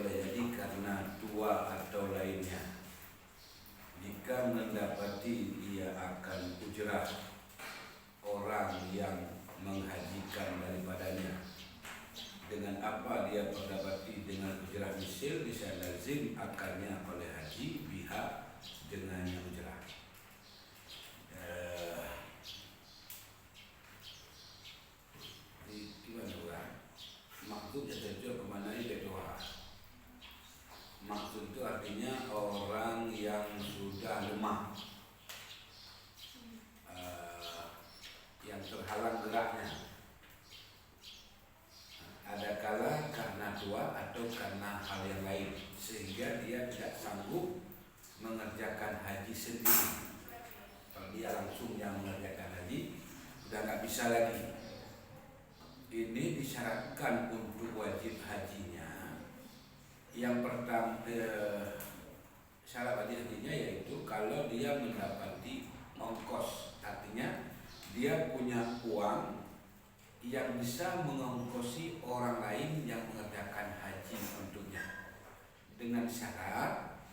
boleh jadi karena tua atau lainnya. Jika mendapati dia akan ujrah orang yang menghajikan daripadanya, dengan apa dia mendapati dengan ujrah misil, bisa lazim akannya oleh haji pihak dengannya ujrah. Gimana orang? Maksud terjun kemana ini berdoa. Maksud itu artinya orang yang sudah lemah, yang terhalang geraknya. Ada kala karena tua atau karena hal yang lain, sehingga dia tidak sanggup mengerjakan haji sendiri. Kalau dia langsung yang mengerjakan haji, sudah nggak bisa lagi. Ini disyaratkan untuk wajib hajinya. Yang pertama, syarat wajib hajinya yaitu kalau dia mendapati ongkos, artinya dia punya uang yang bisa mengongkosi orang lain yang mengerjakan haji untuknya, dengan syarat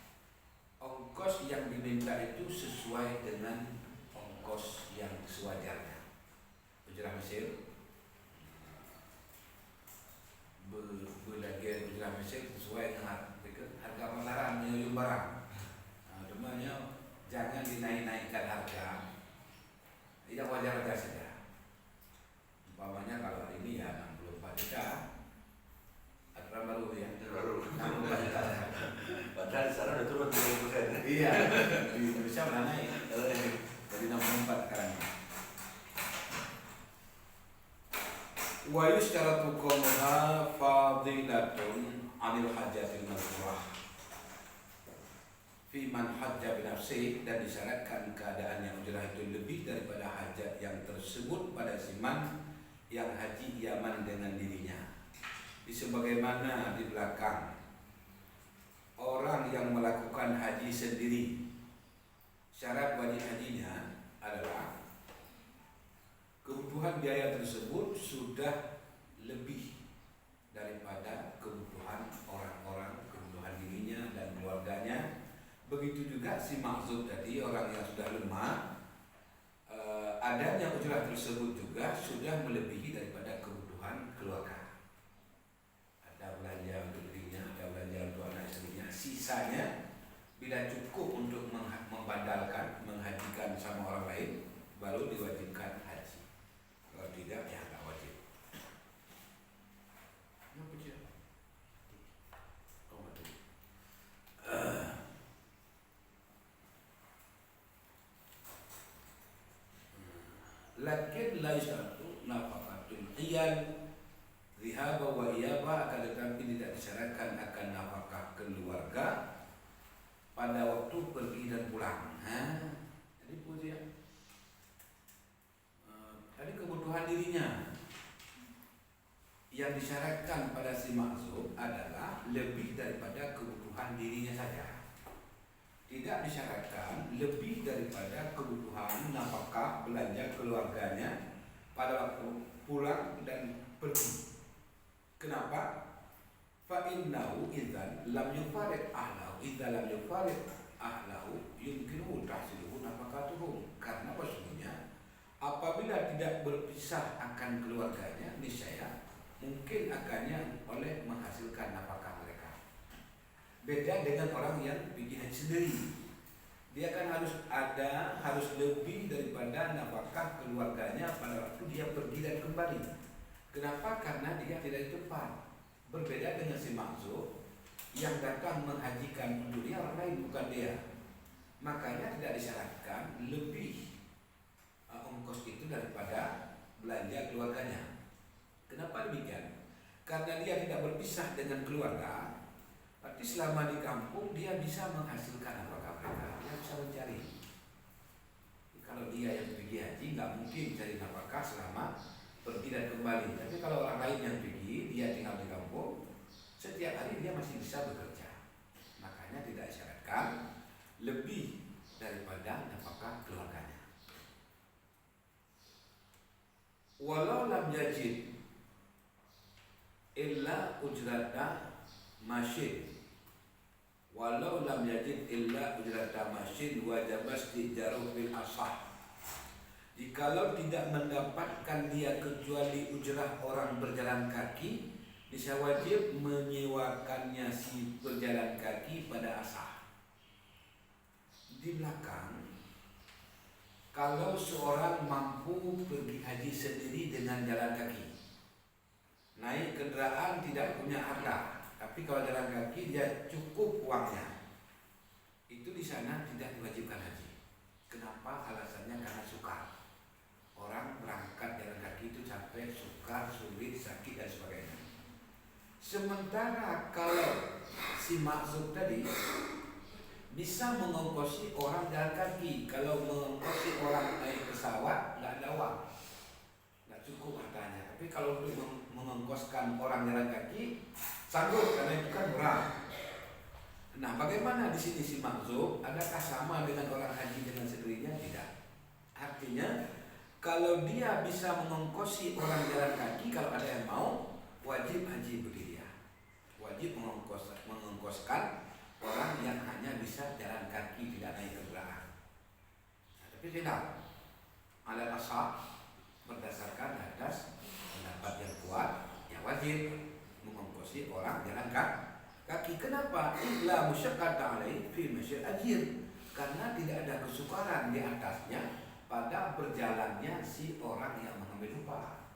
ongkos yang diminta itu sesuai dengan ongkos yang sewajarnya. Ujrah Mesir, belajar ujrah Mesir sesuai dengan harga pasaran menyuyum barang. Namanya jangan dinaik-naikkan harga, tidak wajar saja. Umpamanya kalau hari ini ya 64 juta, aturan baru ya, baru 64 juta. Padahal sekarang udah turun 30%. Iya, di Indonesia udah naik dari 64 sekarang. Wa yustaratu qawmuha fadilatun 'anil hajatil mazkurah fi man hajja bi nafsihi, dan disyaratkan keadaan yang ujrah itu lebih daripada hajat yang tersebut pada siman yang haji Yaman dengan dirinya. Sebagaimana di belakang, orang yang melakukan haji sendiri, syarat wajib hajinya adalah kebutuhan biaya tersebut sudah lebih daripada kebutuhan orang-orang, kebutuhan dirinya dan keluarganya. Begitu juga si maksud tadi, orang yang sudah lemah, adanya ujrah tersebut juga sudah melebihi daripada kebutuhan keluarga. Ada belanja untuk dirinya, ada belanja untuk anak istrinya. Sisanya bila cukup untuk membandalkan, menghajikan sama orang lain, baru diwajibkan haji. Kalau tidak, ya nggak wajib. Lakin la yustaratu nafaqatul iyal dhihaba wa iyaba, akan tetapi tidak disyaratkan akan nafkah keluarga pada waktu pergi dan pulang. Jadi pujian tadi kebutuhan dirinya yang disyaratkan pada si maksud adalah lebih daripada kebutuhan dirinya saja. Tidak disyaratkan lebih daripada kebutuhan nafkah belanja keluarganya pada waktu pulang dan pergi. Kenapa? Fa innahu idzan lam yufarid ahlahu, idza lam yufarid ahlahu yumkinu tahsiluhu nafaqatuhum. Karena sesungguhnya apabila tidak berpisah akan keluarganya, niscaya mungkin akannya oleh menghasilkan nafkah mereka. Beda dengan orang yang pergi haji sendiri, dia kan harus lebih daripada nafkah keluarganya pada waktu dia pergi dan kembali. Kenapa? Karena dia tidak di tempat. Berbeda dengan si maksud yang datang menghajikan untuk dia, orang lain bukan dia. Makanya tidak disyaratkan lebih ongkos itu daripada belanja keluarganya. Kenapa demikian? Karena dia tidak berpisah dengan keluarga, berarti selama di kampung dia bisa menghasilkan apakah mereka, dia bisa mencari. Kalau dia yang pergi haji nggak mungkin cari nafkah selama pergi dan kembali. Tapi kalau orang lain yang pergi, dia tinggal di kampung, setiap hari dia masih bisa bekerja. Makanya tidak disyaratkan lebih daripada nafkah keluarganya. Walau lam yajid illa ujrata masyin walau lam yajid illa ujrata masyin wajib istijaru bil asah. Jikalau tidak mendapatkan dia kecuali ujrah orang berjalan kaki, bisa wajib menyewakannya si berjalan kaki pada asah. Di belakang, kalau seorang mampu pergi haji sendiri dengan jalan kaki, naik kendaraan tidak punya harta, tapi kalau jalan kaki dia cukup uangnya, itu di sana tidak diwajibkan haji. Kenapa? Alasannya karena sukar. Orang berangkat jalan kaki itu sampai sukar, sulit, sakit dan sebagainya. Sementara kalau si maksud tadi bisa mengongkosi orang jalan kaki, kalau mengongkosi orang naik pesawat nggak ada uang, nggak cukup hartanya. Tapi kalau untuk mengongkoskan orang jalan kaki sanggup karena itu kan murah. Nah, bagaimana di sini si maksud? Adakah sama dengan orang haji dengan sendirinya? Tidak. Artinya kalau dia bisa mengongkosi orang jalan kaki, kalau ada yang mau, wajib haji bagi dia. Wajib mengongkoskan orang yang hanya bisa jalan kaki, tidak naik kendaraan. Nah, tapi tidak. Alal ashab berdasarkan atas pendapat yang kuat, yang wajib mengongkosi orang jalan kaki. Kenapa? Illa musyaqqata alaihi fi masyil ajir. Karena tidak ada kesukaran di atasnya pada berjalannya si orang yang mengambil upah.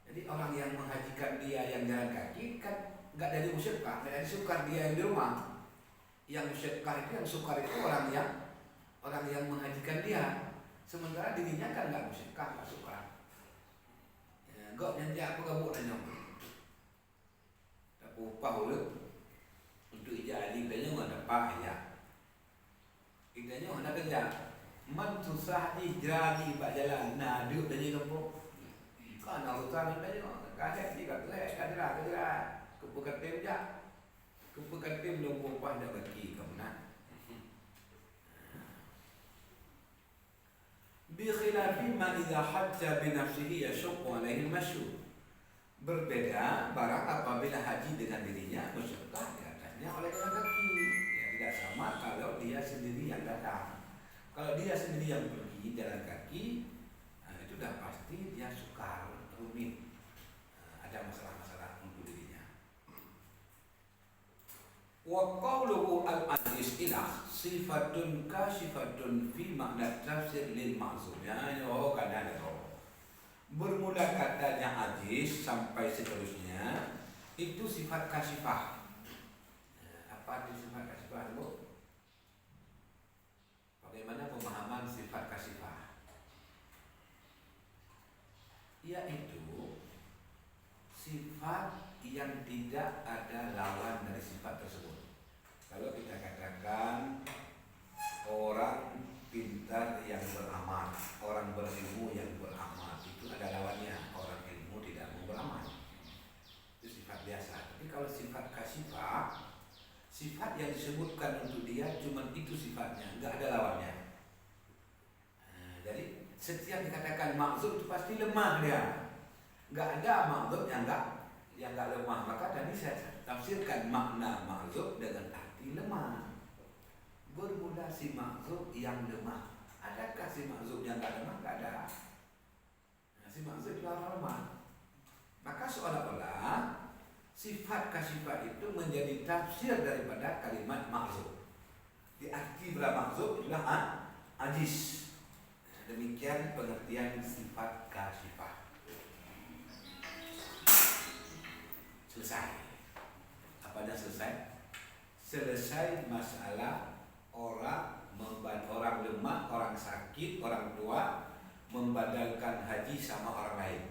Jadi orang yang menghajikan dia yang jalan kaki kan nggak dari musyaqqah, nggak dari sukar dia yang di rumah. Yang musyaqqah itu, yang sukar itu orang yang menghajikan dia. Sementara dirinya kan nggak musyaqqah, nggak sukar. Ya, kok nanti aku gabung nanya, tak upah dulu untuk ijazah dia nggak dapat ya. Idanya nggak kerja. Man susah ijrani pak jalan, nah duduk dari kampung. Kan urusan ini kadang jika kadang kepukat tim belum upah dah bagi kamu nak. Bi khilafi ma idza hajja bi nafsihi yashqu alaihi al-mashy. Berbeda barang apabila haji dengan dirinya musyaqqah di atasnya oleh jalan kaki. Ya tidak sama kalau dia sendiri yang datang. Kalau dia sendiri yang pergi jalan kaki, nah itu dah pasti dia sukar, rumit, ada masalah-masalah untuk dirinya. Wa qawluhu al-aziz ilah sifatun kasyifatun fi makna tafsir lil ma'zum. Ya, kadang bermula katanya aziz sampai seterusnya itu sifat kasyifah. Apa itu sifat kasyifah, Bu? Bagaimana pemahaman sifat kasyifah? Yaitu sifat yang tidak ada lawan dari sifat tersebut. Kalau kita katakan orang pintar yang beramal, orang berilmu yang beramal, itu ada lawannya. Orang ilmu tidak mau beramal, itu sifat biasa. Tapi kalau sifat kasyifah, sifat yang disebutkan untuk dia cuma itu sifatnya, enggak ada lawannya. Jadi setiap dikatakan maksud itu pasti lemah dia. Enggak ada maksud yang enggak lemah. Maka tadi saya tafsirkan makna maksud dengan arti lemah. Bermula si maksud yang lemah. Adakah si maksud yang enggak lemah? Enggak ada. Nah, si maksud itu lemah. Maka seolah-olah sifat kasyifah itu menjadi tafsir daripada kalimat maksud. Di arti bila maksud adalah ajiz. Demikian pengertian sifat kasyifah. Selesai. Apanya selesai? Selesai masalah orang lemah, orang sakit, orang tua membadalkan haji sama orang lain.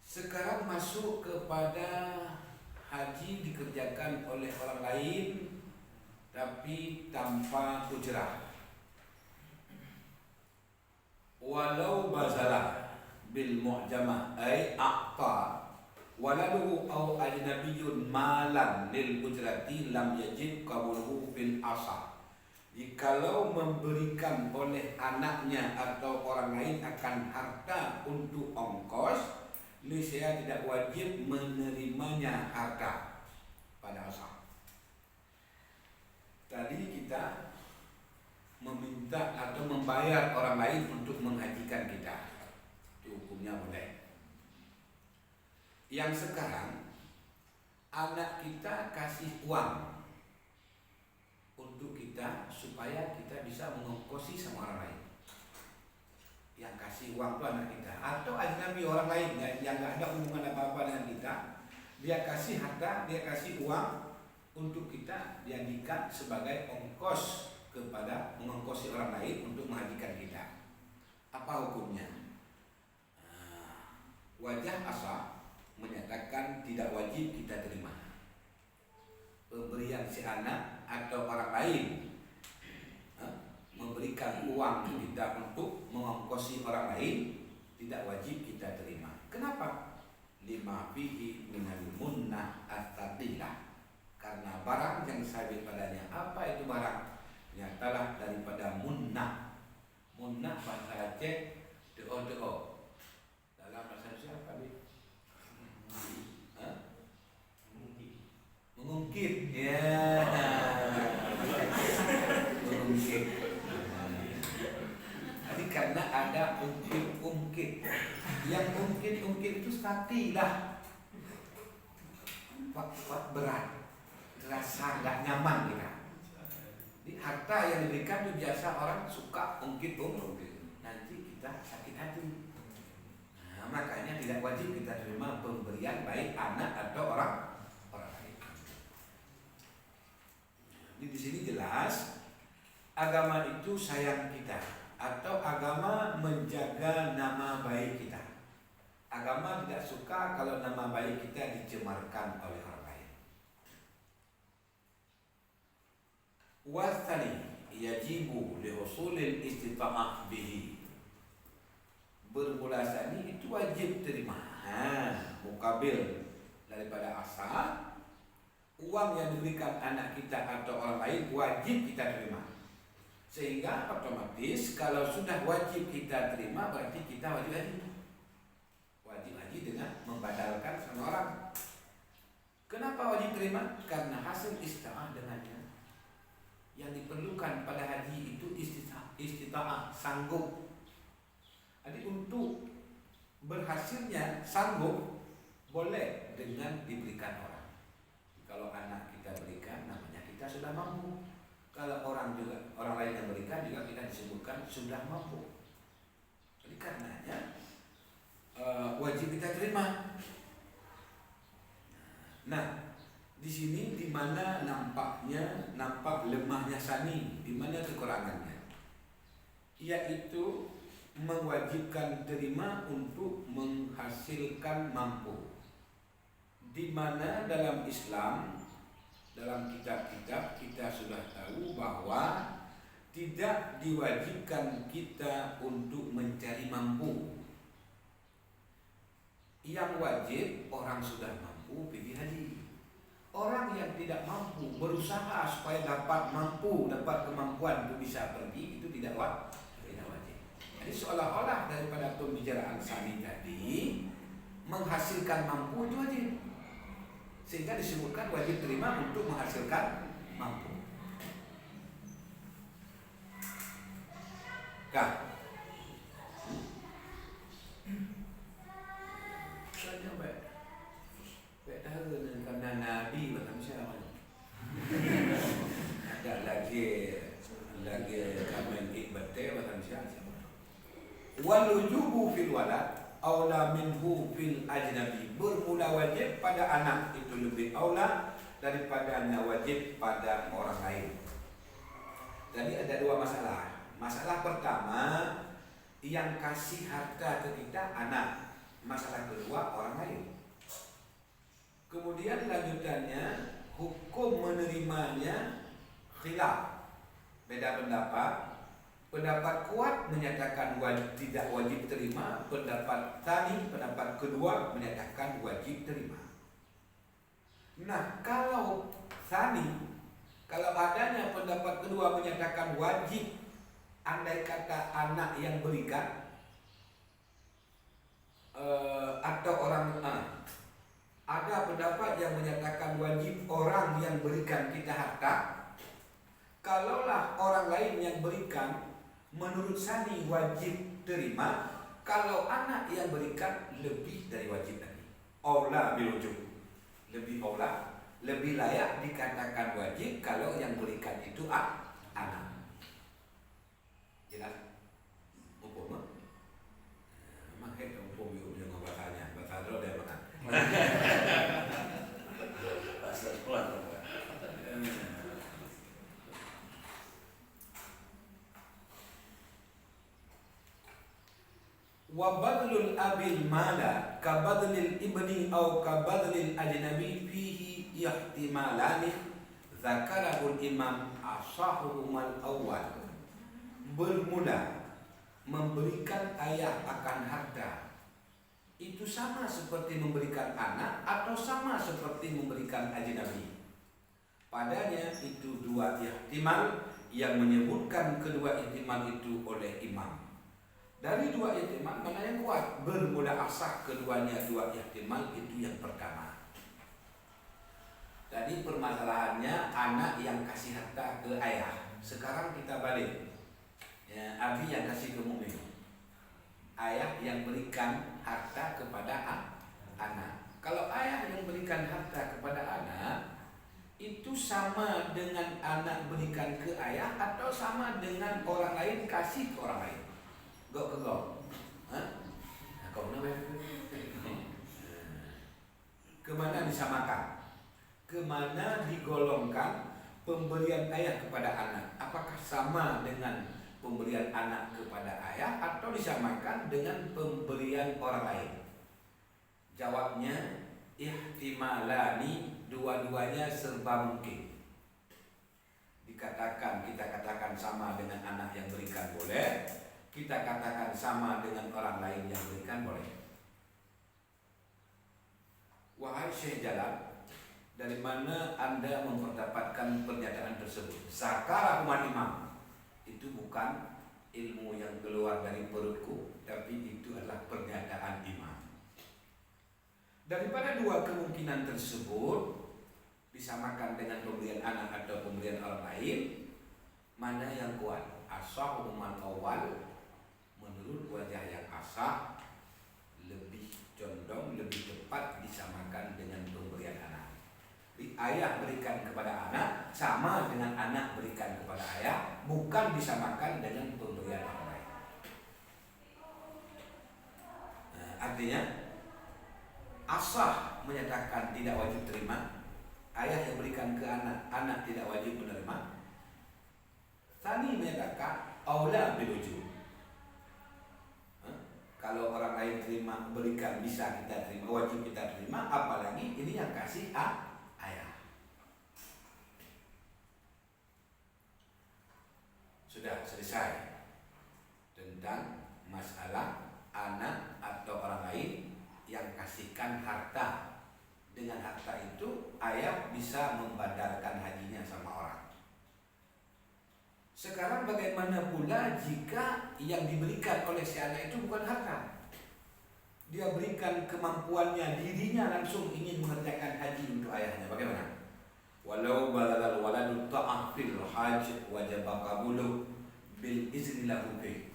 Sekarang masuk kepada haji dikerjakan oleh orang lain tapi tanpa ujrah. Walau bazalah bil mu'jamah ay aqta waladuhu aw ajnabiyyun malan lil ujrati lam yajib qabuluhu fil asah. Jikalau memberikan oleh anaknya atau orang lain akan harta untuk ongkos, Niscaya tidak wajib menerimanya harta pada asal. Tadi kita meminta atau membayar orang lain untuk menghajikan kita, itu hukumnya boleh. Yang sekarang anak kita kasih uang untuk kita supaya kita bisa mengongkosi sama orang lain. Yang kasih uang itu anak kita atau ajnabi orang lain yang nggak ada hubungan apa-apa dengan kita, dia kasih harta, dia kasih uang untuk kita dijadikan sebagai ongkos kepada mengongkosi orang lain untuk menghajikan kita. Apa hukumnya? Wajah asal menyatakan tidak wajib kita terima pemberian si anak atau orang lain memberikan uang kita untuk mengongkosi orang lain, tidak wajib kita terima. Kenapa? Lima fihi minal munnah at-tadilah, karena barang yang sabit padanya. Apa itu barang? Nyatalah daripada munnah. Munnah bahasa Aceh do-do. Dalam bahasa Indonesia apa nih? Mengungkit. Ya. Mengungkit. Jadi karena ada ungkit. Yang ungkit itu statilah. Berat. Rasa nggak nyaman kita. Di harta yang diberikan itu biasa orang suka ungkit. Nanti kita sakit hati. Nah, makanya tidak wajib kita terima pemberian baik anak atau orang lain. Di sini jelas agama itu sayang kita atau agama menjaga nama baik kita. Agama tidak suka kalau nama baik kita dicemarkan oleh orang lain. Wasani yajibu lihusulil istita'ah bihi. Bermula sani itu wajib terima. Mukabil daripada asal uang yang diberikan anak kita atau orang lain wajib kita terima. Sehingga otomatis kalau sudah wajib kita terima berarti kita wajib haji dengan membatalkan sama orang. Kenapa wajib terima? Karena hasil istita'ah dengannya. Yang diperlukan pada haji itu istita'ah, sanggup. Jadi untuk berhasilnya sanggup boleh dengan diberikan orang. Kalau anak kita berikan namanya kita sudah mampu. Kalau orang lain yang berikan juga kita disebutkan sudah mampu. Jadi karenanya wajib kita terima. Nah, di sini di mana nampak lemahnya sani, di mana kekurangannya, yaitu mewajibkan terima untuk menghasilkan mampu. Di mana dalam Islam, dalam kitab-kitab kita sudah tahu bahwa tidak diwajibkan kita untuk mencari mampu. Yang wajib orang sudah mampu pergi haji. Orang yang tidak mampu berusaha supaya dapat kemampuan untuk bisa pergi, itu tidak wajib. Jadi seolah-olah daripada pembicaraan Sani tadi menghasilkan mampu itu wajib. Sehingga disebutkan wajib terima untuk menghasilkan mampu. Kak, soalnya baik tahu karena Nabi macam siapa? Ada lagi kami ikbate macam siapa? Walujubu fil walad aula minhu fil ajnabi. Bermula wajib pada anak itu lebih aula daripada wajib pada orang lain. Jadi ada dua masalah. Masalah pertama, yang kasih harta ke kita anak. Masalah kedua, orang lain. Kemudian lanjutannya, hukum menerimanya khilaf. Beda pendapat. Pendapat kuat menyatakan tidak wajib terima. Pendapat tani, pendapat kedua menyatakan wajib terima. Nah, kalau adanya pendapat kedua menyatakan wajib, andai kata anak yang berikan atau orang ada pendapat yang menyatakan wajib orang yang berikan kita harta. Kalaulah orang lain yang berikan, menurut Sani wajib terima. Kalau anak yang berikan, lebih dari wajib tadi. Aula bilujub, lebih aula, lebih layak dikatakan wajib kalau yang berikan itu anak. Jelas? Umpama makanya umpama yang bahasanya bahasa dulu dia makan. Bahasa sekolah tuh. Wa badlul abil mala ka badlil ibni au ka badlil ajnabi fihi ihtimalani zakarahul imam asahuhumal awal. Bermula memberikan ayah akan harta itu sama seperti memberikan anak atau sama seperti memberikan ajnabi. Padanya itu dua ihtimal yang menyebutkan kedua ihtimal itu oleh imam. Dari dua ihtimal mana yang kuat? Bermula asah keduanya dua ihtimal itu yang pertama. Tadi permasalahannya anak yang kasih harta ke ayah. Sekarang kita balik. Ya, abi yang kasih ke mukmin. Ayah yang berikan harta kepada anak. Kalau ayah yang berikan harta kepada anak, itu sama dengan anak berikan ke ayah atau sama dengan orang lain kasih ke orang lain? Gak ke gak? Kau kenapa? Kemana disamakan? Kemana digolongkan pemberian ayah kepada anak? Apakah sama dengan pemberian anak kepada ayah atau disamakan dengan pemberian orang lain? Jawabnya ihtimalani, dua-duanya serba mungkin. Kita katakan sama dengan anak yang berikan boleh, kita katakan sama dengan orang lain yang berikan boleh. Wahai Syekh Jalal, dari mana Anda memperdapatkan pernyataan tersebut? Zakara umat imam. Itu bukan ilmu yang keluar dari perutku, tapi itu adalah pernyataan imam. Daripada dua kemungkinan tersebut, disamakan dengan pemberian anak atau pemberian orang lain, mana yang kuat? Asahuhumal awal. Menurut wajah yang asah, lebih condong, lebih tepat disamakan dengan pemberian anak. Ayah berikan kepada anak sama dengan anak berikan kepada ayah, bukan disamakan dengan pemberian orang lain. Artinya asah menyatakan tidak wajib terima. Ayah yang berikan ke anak, anak tidak wajib menerima. Tsani menyatakan aula bilujub. Kalau orang lain terima, berikan, bisa kita terima, wajib kita terima, apalagi ini yang kasih ayah. Sudah selesai tentang masalah anak atau orang lain yang kasihkan harta. Dengan harta itu ayah bisa membadalkan hajinya sama orang. Sekarang bagaimana pula jika yang diberikan oleh si anak itu bukan harta? Dia berikan kemampuannya, dirinya langsung ingin mengerjakan haji untuk ayahnya. Bagaimana? Walau balal waladu ta'afil haj wajib qabulu bil izni lahu fi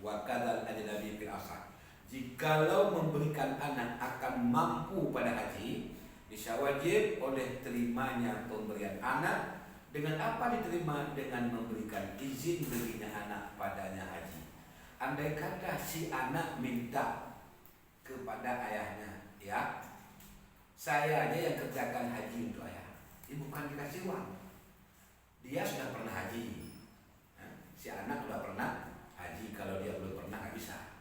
wa kadzal ajnabi fil asar. Jikalau memberikan anak akan mampu pada haji, bisa wajib oleh terimanya pemberian anak. Dengan apa diterima? Dengan memberikan izin baginya anak padanya haji. Andai kata si anak minta kepada ayahnya, ya, saya aja yang kerjakan haji untuk ayah. Ini bukan dikasih uang. Dia sudah pernah haji. Si anak sudah pernah haji. Kalau dia belum pernah nggak bisa.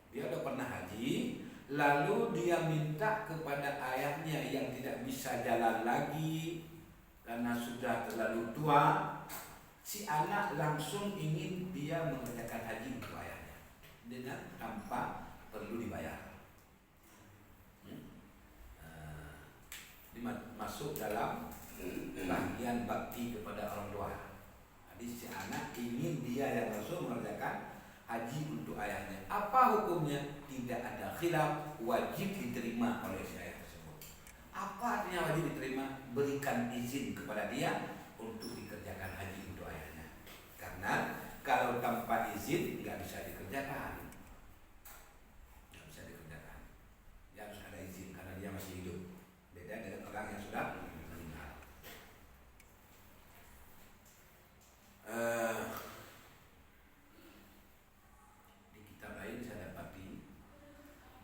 Dia sudah pernah haji, lalu dia minta kepada ayahnya yang tidak bisa jalan lagi karena sudah terlalu tua. Si anak langsung ingin dia mengerjakan haji untuk ayahnya dengan tanpa perlu dibayar. Ini masuk dalam bagian bakti kepada orang tua. Jadi si anak ingin dia yang langsung mengerjakan haji untuk ayahnya. Apa hukumnya? Tidak ada khilaf, wajib diterima oleh si ayah tersebut. Apa artinya wajib diterima? Berikan izin kepada dia untuk dikerjakan haji untuk ayahnya. Karena kalau tanpa izin nggak bisa dikerjakan. Nggak bisa dikerjakan. Dia harus ada izin karena dia masih hidup. Beda dengan orang yang sudah meninggal. Di kitab lain saya dapati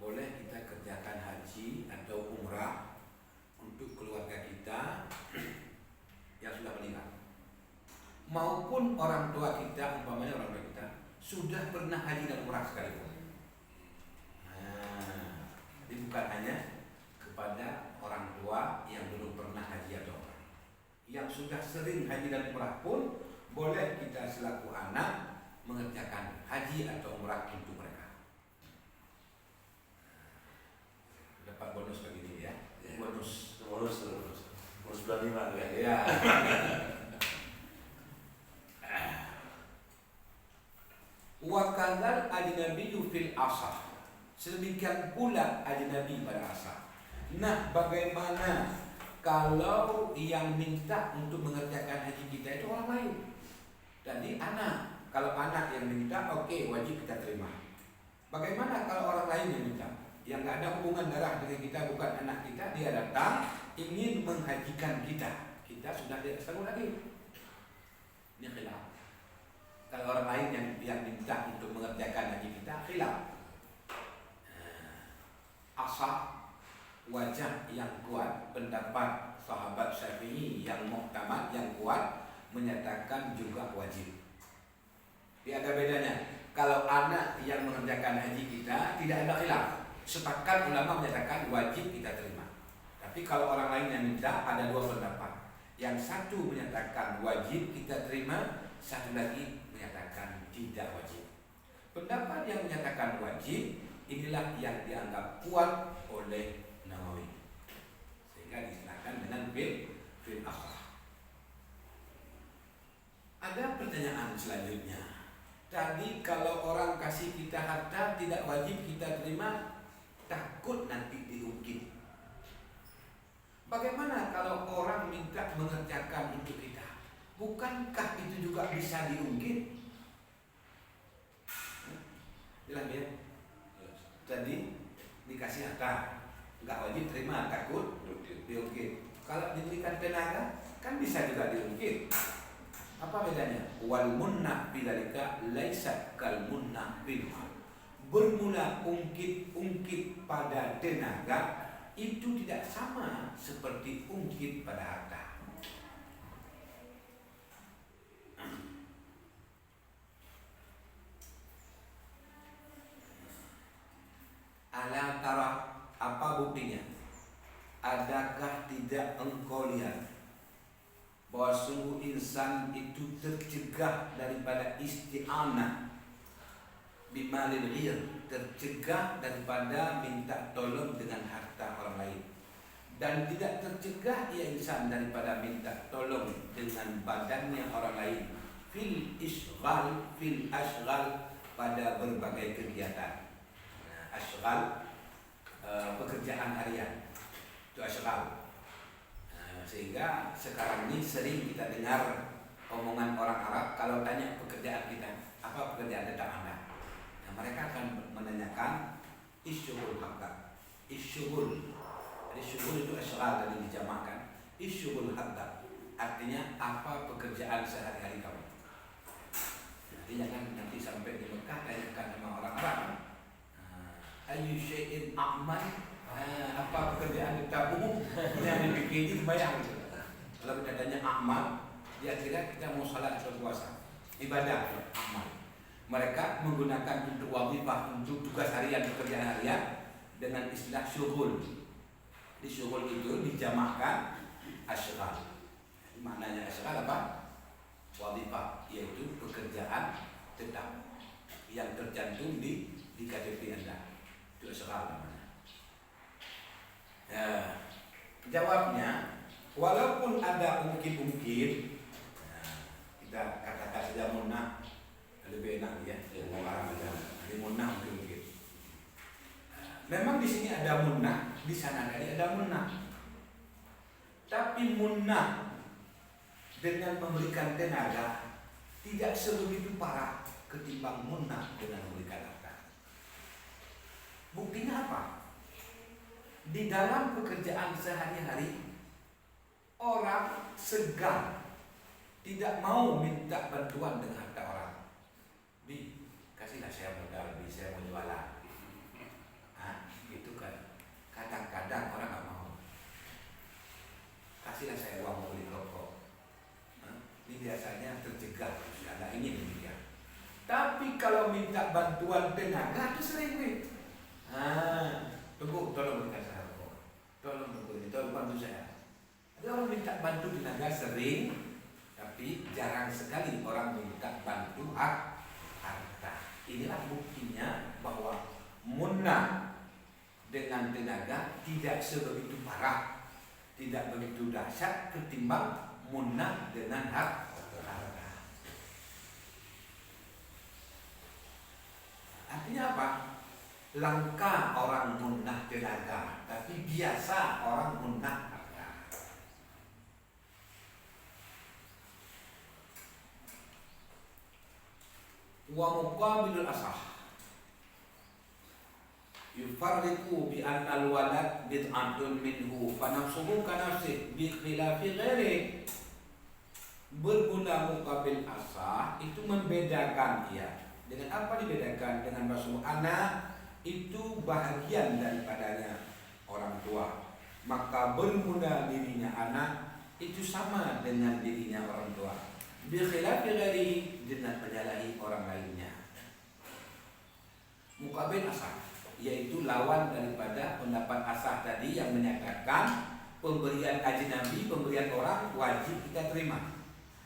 boleh kita kerjakan haji atau umrah untuk keluarga kita yang sudah meninggal, maupun orang tua kita, umpamanya orang tua kita sudah pernah haji dan umrah sekalipun. Jadi bukan hanya kepada orang tua yang belum pernah haji atau umrah, yang sudah sering haji dan umrah pun boleh kita selaku anak mengerjakan haji atau umrah untuk mereka. Dapat bonus begini ya, bonus 25 ya. ya. Wa kadzal ajnabiyyu fil asah. Sedemikian pula ajnabi pada asah. Nah, bagaimana kalau yang minta untuk mengerjakan haji kita itu orang lain? Jadi anak. Kalau anak yang minta, oke, wajib kita terima. Bagaimana kalau orang lain yang minta? Yang nggak ada hubungan darah dengan kita, bukan anak kita, dia datang ingin menghajikan kita. Kita sudah tidak sanggup lagi. Ini khilaf. Kalau orang lain yang minta untuk mengerjakan haji kita, khilaf. Asah, wajah yang kuat, pendapat sahabat Syafi'i yang muktamad, yang kuat, menyatakan juga wajib. Tidak ada bedanya. Kalau anak yang mengerjakan haji kita, tidak ada khilaf. Sepakat ulama menyatakan wajib kita terima. Tapi kalau orang lain yang minta, ada dua pendapat. Yang satu menyatakan wajib kita terima, satu lagi menyatakan tidak wajib. Pendapat yang menyatakan wajib inilah yang dianggap kuat oleh Nawawi, sehingga diistilahkan dengan fil asah. Ada pertanyaan selanjutnya. Tadi kalau orang kasih kita harta tidak wajib kita terima, takut nanti diungkit. Bagaimana kalau orang minta mengerjakan untuk kita? Bukankah itu juga bisa diungkit? Jelas ya? Tadi dikasih harta, nggak wajib terima, takut diungkit. Kalau diberikan tenaga, kan bisa juga diungkit. Apa bedanya? Wal munnah bidzalika laisa kal munnah bil mal. Bermula ungkit pada tenaga itu tidak sama seperti ungkit pada harta. Ala tara, apa buktinya? Adakah tidak engkau lihat bahwa sungguh insan itu tercegah daripada isti'anah bimalil ghir, tercegah daripada minta tolong dengan harta orang lain, dan tidak tercegah ia insan daripada minta tolong dengan badannya orang lain fil ashghal pada berbagai kegiatan. Ashghal pekerjaan harian itu ashghal. Sehingga sekarang ini sering kita dengar omongan orang Arab kalau tanya pekerjaan kita, apa pekerjaan tetap Anda? Nah, mereka akan menanyakan isyughul hadda. Isyughul. Jadi syughul itu ashghal tadi dijamakan. Isyughul hadda artinya apa pekerjaan sehari-hari kamu? Jadi jangan nanti sampai di Mekah tanyakan sama orang Arab. Ayu syai'in a'mal, apa pekerjaan ditamu yang dibikin itu bayang. Kalau kita tanya amal, dia kira kita mau salat atau puasa, ibadah, amal. Mereka menggunakan untuk wazifah, untuk tugas harian, pekerjaan harian dengan istilah syughul. Di syughul itu dijamakkan ashghal. Maknanya ashghal apa? Wazifah, yaitu pekerjaan tetap yang tercantum di KTP Anda. Itu ashghal namanya. Ya, jawabnya, walaupun ada ungkit-ungkit, kita katakan saja munnah, lebih enak ya, orang Memang di sini ada munnah, di sana tadi ada munnah. Tapi munnah dengan memberikan tenaga tidak sebegitu parah ketimbang munnah dengan memberikan harta. Buktinya apa? Di dalam pekerjaan sehari-hari orang segan, tidak mau minta bantuan dengan harta orang. Bi, kasihlah saya modal, bi, saya mau jualan. Itu kan kadang-kadang orang nggak mau. Kasihlah saya uang mau beli rokok. Ini biasanya tercegah, nggak ingin demikian. Tapi kalau minta bantuan tenaga itu sering nih. Tunggu, tolong berikan saya rokok. Tolong tunggu ini, tolong bantu saya. Ada orang minta bantu tenaga sering, tapi jarang sekali orang minta bantu harta. Inilah buktinya bahwa munnah dengan tenaga tidak sebegitu parah, tidak begitu dahsyat ketimbang munnah dengan harta. Artinya apa? Langka orang munnah tenaga, tapi biasa orang munnah harta. Wa muqabilul asah yufarriqu bi anna al-walad bid'atun minhu fa nafsuhu ka nafsih bi khilafi ghairi. Berguna muqabil asah itu membedakan ya. Dengan apa dibedakan? Dengan bahasa anak itu bahagian daripadanya orang tua. Maka berguna dirinya anak itu sama dengan dirinya orang tua. Bi khilafi ghairi, dengan menyalahi orang lainnya. Muqabil asah yaitu lawan daripada pendapat asah tadi yang menyatakan pemberian ajnabi, pemberian orang wajib kita terima.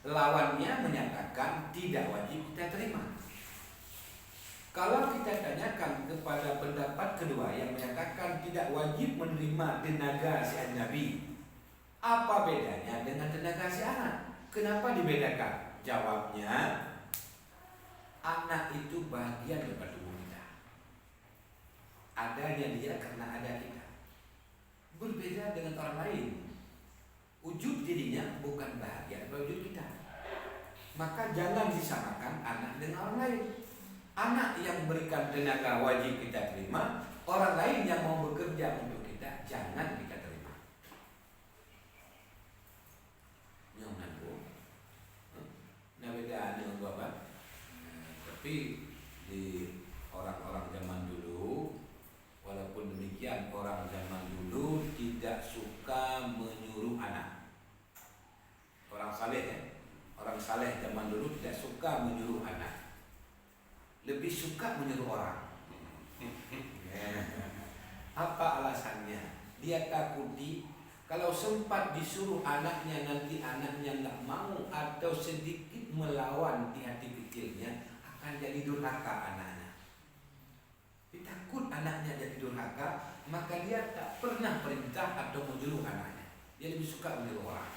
Lawannya menyatakan tidak wajib kita terima. Kalau kita tanyakan kepada pendapat kedua yang menyatakan tidak wajib menerima tenaga si ajnabi, apa bedanya dengan tenaga si anak? Kenapa dibedakan? Jawabnya, anak itu bagian daripada tubuh kita. Adanya dia karena ada kita. Berbeda dengan orang lain. Wujud dirinya bukan bahagian dari wujud kita. Maka jangan disamakan anak dengan orang lain. Anak yang berikan tenaga wajib kita terima, orang lain yang mau bekerja untuk kita jangan kita terima. Nyaman bu, nah beda dengan bapak. Tapi di orang-orang zaman dulu, walaupun demikian orang zaman dulu tidak suka menyuruh anak. Orang saleh ya, orang saleh zaman dulu tidak suka menyuruh anak. Lebih suka menyuruh orang. Apa alasannya? Dia takuti kalau sempat disuruh anaknya nanti anaknya nggak mau atau sedikit melawan di hati kecilnya akan jadi durhaka anaknya. Ditakut anaknya jadi durhaka, maka dia tak pernah perintah atau menyuruh anaknya. Dia lebih suka menyuruh orang.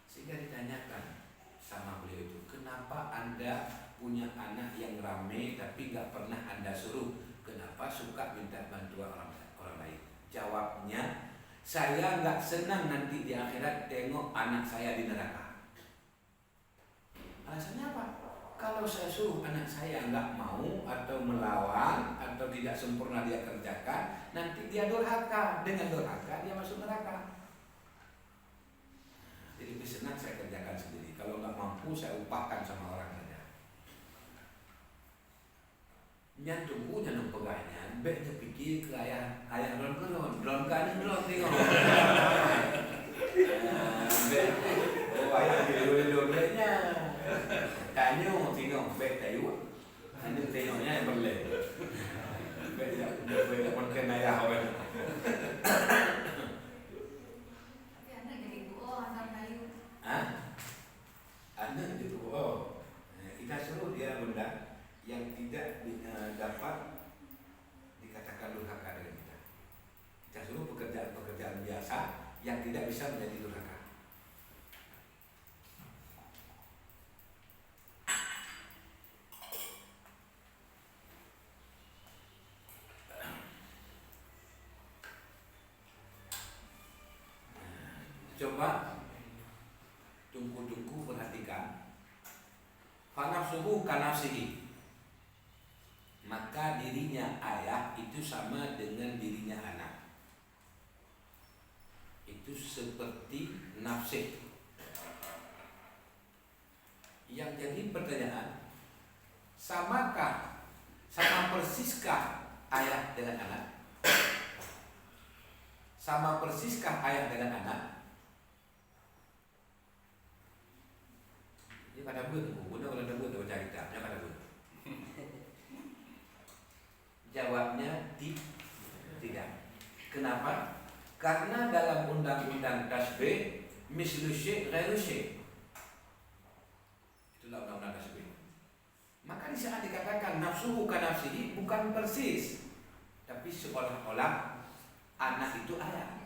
Sehingga ditanyakan sama beliau itu, kenapa Anda punya anak yang ramai tapi nggak pernah Anda suruh? Kenapa suka minta bantuan orang lain? Jawabnya, saya nggak senang nanti di akhirat tengok anak saya di neraka. Alasannya apa? Kalau saya suruh anak saya nggak mau atau melawan atau tidak sempurna dia kerjakan, nanti dia durhaka. Dengan durhaka dia masuk neraka. Jadi lebih senang saya kerjakan sendiri. Kalau nggak mampu saya upahkan sama orang saja. Nyantung punya nung pegahnya, beknya pikir ke ayah dron kan dron tengok. Bek, oh ayah dulu beknya. Tanya tengok bek tayu, tanya tengoknya yang berleh. Bek tidak mungkin ayah awal. Tapi anak jadi buo antar kayu. Anak jadi buo. Kita suruh dia benda yang tidak dapat dikatakan durhaka dengan kita. Kita suruh pekerjaan-pekerjaan biasa yang tidak bisa menjadi durhaka. Coba tunggu-tunggu perhatikan. Fanafsuhu kanafsihi. Maka dirinya ayah itu sama dengan dirinya anak. Itu seperti nafsih. Yang jadi pertanyaan, sama persiskah ayah dengan anak? Sama persiskah ayah dengan anak? Dia kata benar kalau ada benar baca kitab, dia kata benar. Jawabnya tidak. Kenapa? Karena dalam undang-undang tasbih mislu syai' ghairu syai'. Itulah undang-undang tasbih. Maka di saat dikatakan nafsuhu ka nafsihi bukan persis, tapi seolah-olah anak itu ayah.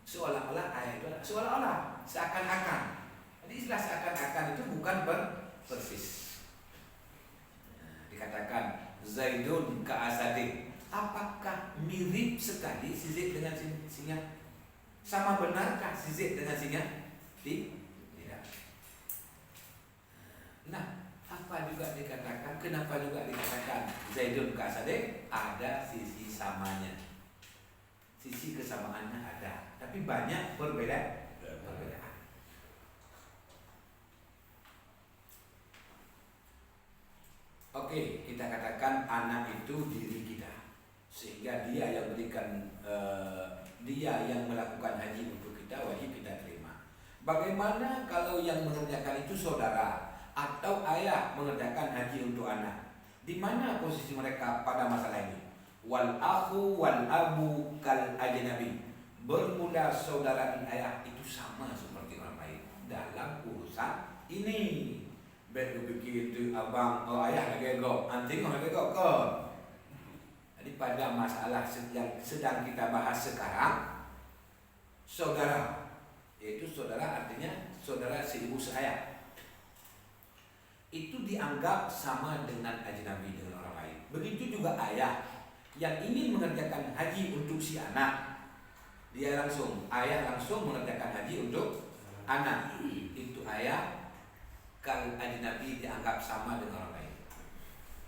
Seolah-olah ayah itu seolah-olah, seakan-akan. Jadi istilah seakan-akan itu bukan persis. Dikatakan Zaidun ka Asadin. Apakah mirip sekali si Zaid dengan singa? Sama benarkah si Zaid dengan singa? Tidak. Nah, apa juga dikatakan? Kenapa juga dikatakan Zaidun ka Asadin? Ada sisi samanya. Sisi kesamaannya ada, tapi banyak perbedaan. Oke, kita katakan anak itu diri kita, sehingga dia yang berikan, dia yang melakukan haji untuk kita, wajib kita terima. Bagaimana kalau yang mengerjakan itu saudara atau ayah mengerjakan haji untuk anak? Di mana posisi mereka pada masalah ini? Wal akhu wal abu kal ajnabi. Bermula saudara dan ayah itu sama seperti orang lain dalam urusan ini. Betul begitu abang, ayah lagi go, anting lagi go ke. Jadi pada masalah yang sedang kita bahas sekarang, saudara, yaitu saudara artinya saudara si ibu saya, itu dianggap sama dengan ajnabi, dengan orang lain. Begitu juga ayah yang ingin mengerjakan haji untuk si anak, ayah langsung mengerjakan haji untuk anak. Itu ayah kalau ajnabi dianggap sama dengan orang lain.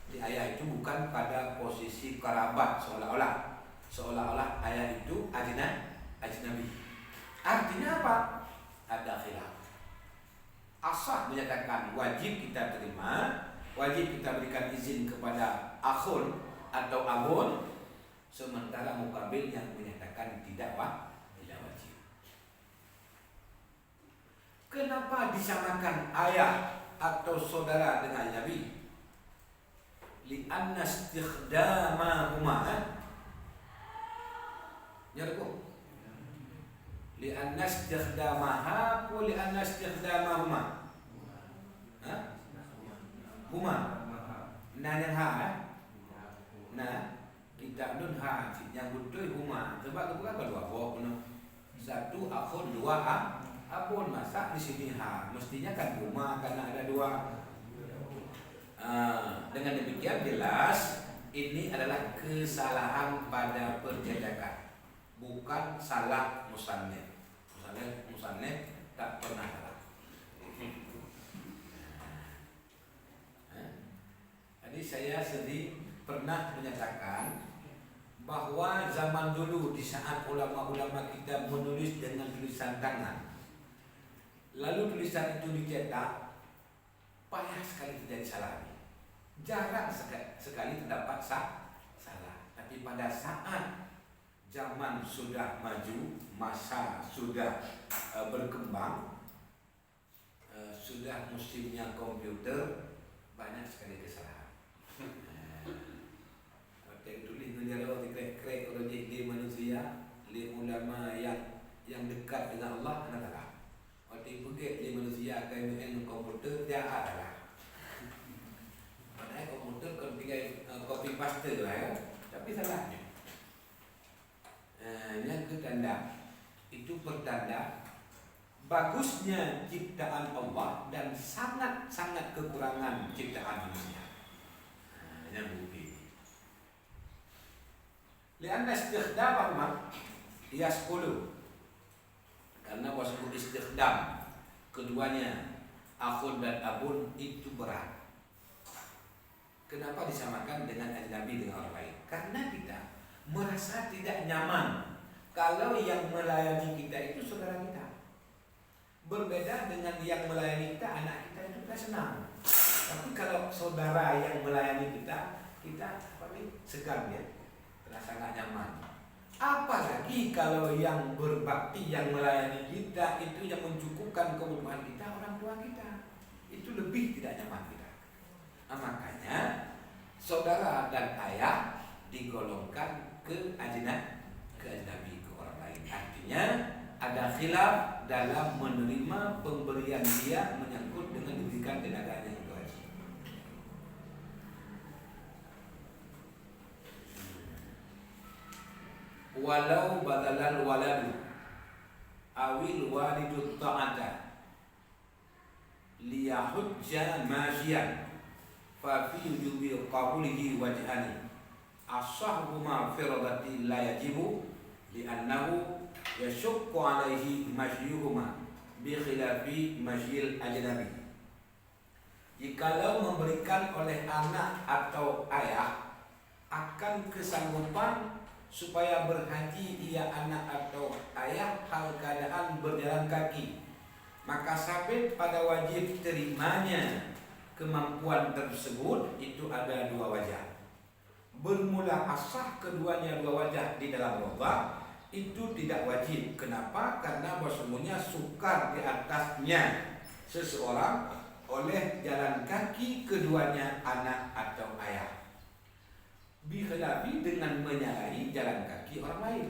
Jadi ayah itu bukan pada posisi kerabat seolah-olah ayah itu ajnabi. Artinya apa? Ada khilaf. Asah menyatakan wajib kita terima, wajib kita berikan izin kepada akhun atau abun, sementara mukabil yang menyatakan tidak wajib. Kenapa disamakan ayah atau saudara dengan ajnabi? Li'anna istikhdamahuma. Nyarku. Li'anna istikhdamaha wa li'anna istikhdamahuma. Huma. Nah yang ha. Nah, kita nun ha yang betul huma. Sebab bukan dua boh. Satu akhun, dua abun. Masa di sini ha, mestinya kan huma karena ada dua. Dengan demikian jelas ini adalah kesalahan pada percetakan, bukan salah musannif. Musannif tak pernah salah. Jadi saya sendiri pernah menyatakan bahwa zaman dulu di saat ulama-ulama kita menulis dengan tulisan tangan, lalu tulisan itu dicetak, payah sekali terjadi salah. Jarang sekali terdapat salah. Tapi pada saat zaman sudah maju, masa sudah berkembang, sudah musimnya komputer, banyak sekali kesalahan. Waktu tulis menjadi krek-krek rojek di manusia, di ulama yang dekat dengan Allah adalah waktu pergi di manusia KMN komputer dia adalah. Padahal komputer kan tinggal copy paste lah ya, tapi salahnya. Yang ketanda itu pertanda bagusnya ciptaan Allah dan sangat kekurangan ciptaan manusia. Yang bukti. Lianna istikhdamahuma yasqulu. Karena wasfu istikhdam keduanya akhun dan abun itu berat. Kenapa disamakan dengan ajnabi dengan orang lain? Karena kita merasa tidak nyaman kalau yang melayani kita itu saudara kita. Berbeda dengan yang melayani kita, anak kita itu kita senang. Tapi kalau saudara yang melayani kita segan ya, terasa nggak nyaman. Apalagi kalau yang berbakti, yang melayani kita itu yang mencukupkan kebutuhan kita, orang tua kita, itu lebih tidak nyaman kita. Nah, makanya saudara dan ayah digolongkan ke ajnabi, ke orang lain. Artinya ada khilaf dalam menerima pemberian dia menyangkut dengan diberikan tenaganya itu haji. Walau badalal waladu awil walidu ta'ata liyahujja masyian fa fi wujubi qabulihi wajhani as-sahbu ma firadati la yajibu li'annahu yashukku alaihi masyyuhuma bi khilafi masyil ajnabi. Jikalau memberikan oleh anak atau ayah akan kesanggupan supaya berhaji ia anak atau ayah hal keadaan berjalan kaki, maka sabit pada wajib terimanya kemampuan tersebut itu ada dua wajah. Bermula asah keduanya dua wajah di dalam lugah itu tidak wajib. Kenapa? Karena sesungguhnya sukar di atasnya seseorang oleh jalan kaki keduanya anak atau ayah, bikhilafi dengan menyalahi jalan kaki orang lain.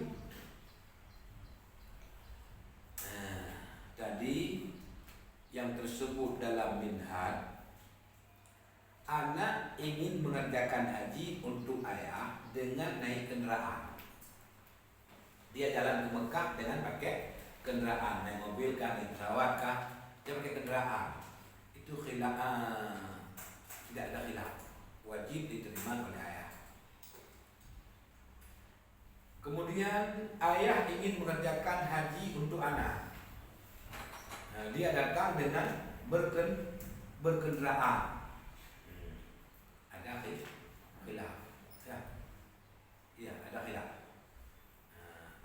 Nah, tadi yang tersebut dalam minhaj, anak ingin mengerjakan haji untuk ayah dengan naik kendaraan. Dia jalan ke Mekah dengan pakai kendaraan, naik mobil kah, naik pesawat kah, dia pakai kendaraan. Itu khilaf, tidak ada khilaf, wajib diterima oleh ayah. Kemudian ayah ingin mengerjakan haji untuk anak. Nah, dia datang dengan berkendaraan. Ada khilaf. Ya, ada khilaf.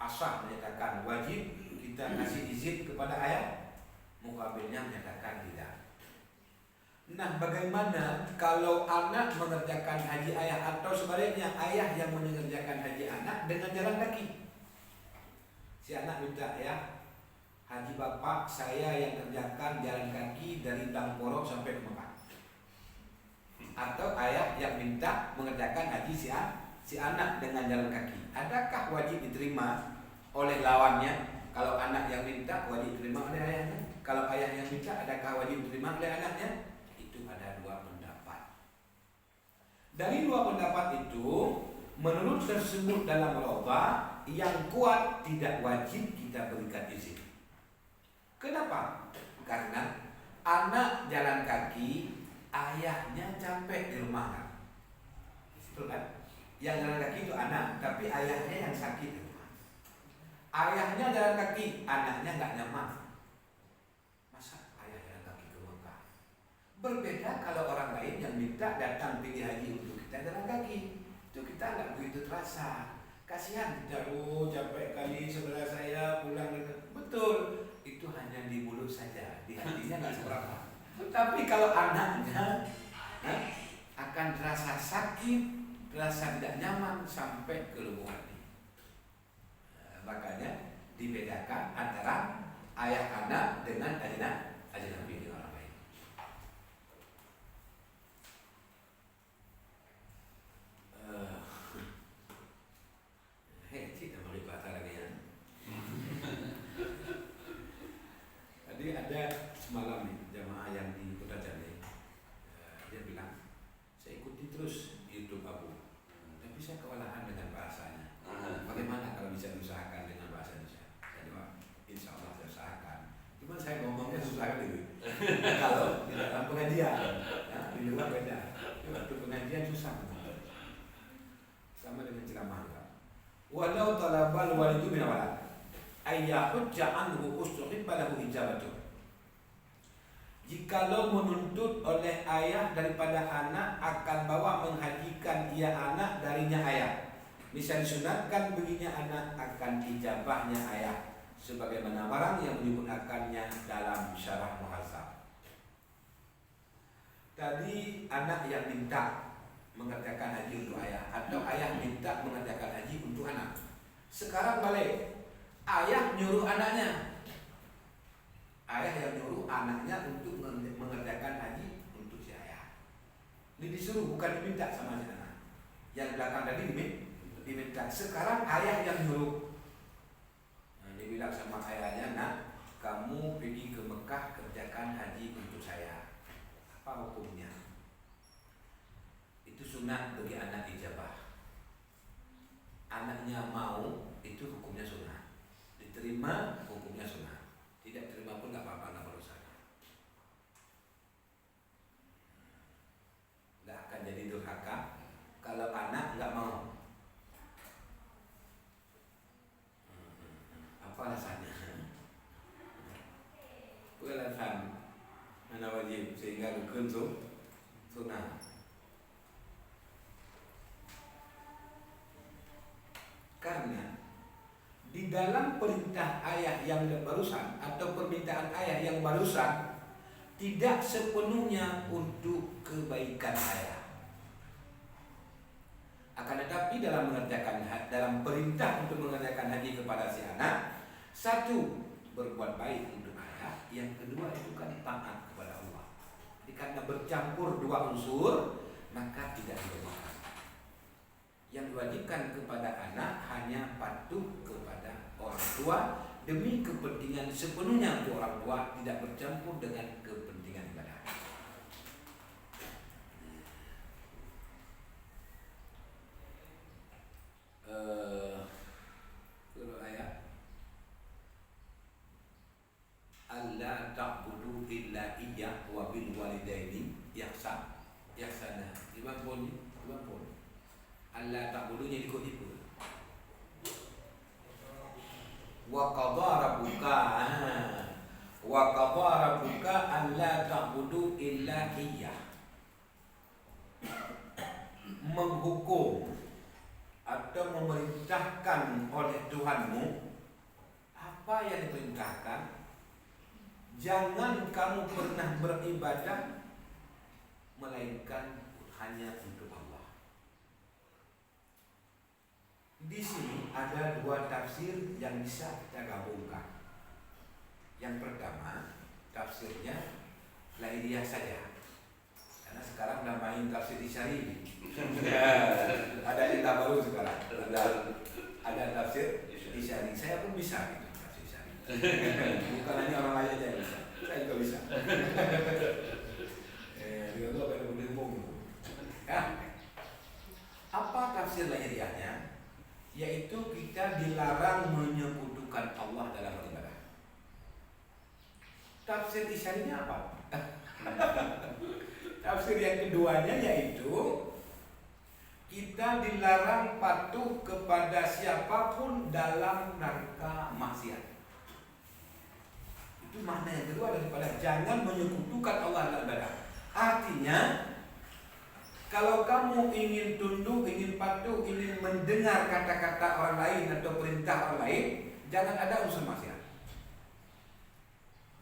Asah menyatakan wajib kita kasih izin kepada ayah, mukabilnya menyatakan tidak. Nah, bagaimana kalau anak mengerjakan haji ayah atau sebaliknya ayah yang mengerjakan haji anak dengan jalan kaki? Si anak minta, ya haji bapak saya yang kerjakan jalan kaki dari Dangporok sampai ke Mekah. Atau ayah yang minta mengerjakan haji si anak dengan jalan kaki. Adakah wajib diterima oleh lawannya? Kalau anak yang minta wajib diterima oleh ayahnya. Kalau ayah yang minta, adakah wajib diterima oleh anaknya? Itu ada dua pendapat. Dari dua pendapat itu, menurut tersebut dalam lugah yang kuat tidak wajib kita berikan izin. Kenapa? Karena anak jalan kaki, ayahnya capek di rumah kan? Betul kan? Yang jalan kaki itu anak, tapi ayahnya yang sakit di rumah. Ayahnya jalan kaki, anaknya nggak nyaman. Masa ayah jalan kaki ke Mekah? Berbeda kalau orang lain yang minta datang pergi haji untuk kita jalan kaki, itu kita nggak begitu terasa. Kasihan, jauh capek kali sebelah saya pulang. Betul, itu hanya di mulut saja, di hatinya nggak seberapa. Tapi kalau anaknya akan terasa sakit, terasa tidak nyaman sampai ke lubuk hati. Makanya dibedakan antara ayah anak dengan ajnabi dengan orang lain. Cik tak boleh bahasa lagi ya. Tadi ada semalam nih jamaah yang di Kota Jambi, dia bilang saya ikuti terus YouTube Abu, tapi saya kewalahan dengan bahasanya. Bagaimana kalau bisa diusahakan dengan bahasa Indonesia? Saya jawab, insya Allah saya usahakan. Cuma saya ngomongnya susah gitu. Kalau di dalam pengajian, di luar beda. Waktu pengajian susah. Sama dengan ceramah juga. Walau talabal walidu min walad. ayyahujja anhu ustuhibba lahu ijabatuh. Jikalau menuntut oleh ayah daripada anak akan bawa menghajikan ia anak darinya ayah, misal disunatkan baginya anak akan ijabahnya ayah, sebagaimana barang yang menyebut akannya dalam syarah muhasab. Tadi anak yang minta mengerjakan haji untuk ayah, atau ayah minta mengerjakan haji untuk anak. Sekarang balik, ayah nyuruh anaknya. Ayah yang nyuruh anaknya untuk mengerjakan haji untuk si ayah. Ini disuruh, bukan diminta sama si anak. Yang belakang tadi diminta. Sekarang ayah yang nyuruh. Nah, dia bilang sama ayahnya, nak, kamu pergi ke Mekah kerjakan haji untuk saya. Apa hukumnya? Itu sunat bagi anak ijabah. Anaknya mau, itu hukumnya sunat. Diterima, hukumnya sunat. Tidak terima pun nggak apa-apa, nggak berusaha. Nggak akan jadi durhaka kalau anak nggak mau. Apa alasannya? Alasan mana wajib sehingga rukun sunnah. Karena di dalam perintah ayah yang barusan atau permintaan ayah yang barusan tidak sepenuhnya untuk kebaikan ayah. Akan tetapi dalam perintah untuk mengerjakan haji kepada si anak, satu, berbuat baik untuk ayah, yang kedua itu kan taat kepada Allah. Jadi karena bercampur dua unsur, maka tidak dibenarkan. Yang diwajibkan kepada anak hanya patuh kepada orang tua demi kepentingan sepenuhnya untuk orang tua, tidak bercampur dengan kepentingan ibadah. Ayat alla ta'budu illa iyyah wa bil walidaini ihsana. Dibangun. Allah ta'budunya ikut-ikut. Wa qadara rabbuka alla ta'budu illa iyyah. Menghukum atau memerintahkan oleh Tuhanmu apa yang diperintahkan. Jangan kamu pernah beribadah melainkan hanya untuk Allah. Di sini ada dua tafsir yang bisa kita gabungkan. Yang pertama, tafsirnya lahiriah saja. Karena sekarang namain tafsir Isyari. Ada istilah baru sekarang. Ada tafsir Isyari. Saya pun bisa gitu, tafsir Isyari. Bukan hanya orang lain aja yang bisa. Saya juga bisa. Dia tuh apa yang berdengkung. Apa tafsir lahiriahnya? Yaitu kita dilarang menyekutukan Allah dalam beribadah. Tafsir isyarinya apa? Tafsir yang keduanya yaitu kita dilarang patuh kepada siapapun dalam rangka maksiat. Itu makna yang kedua daripada jangan menyekutukan Allah dalam ibadah. Artinya kalau kamu ingin tunduk, ingin patuh, ingin mendengar kata-kata orang lain atau perintah orang lain, jangan ada unsur maksiat.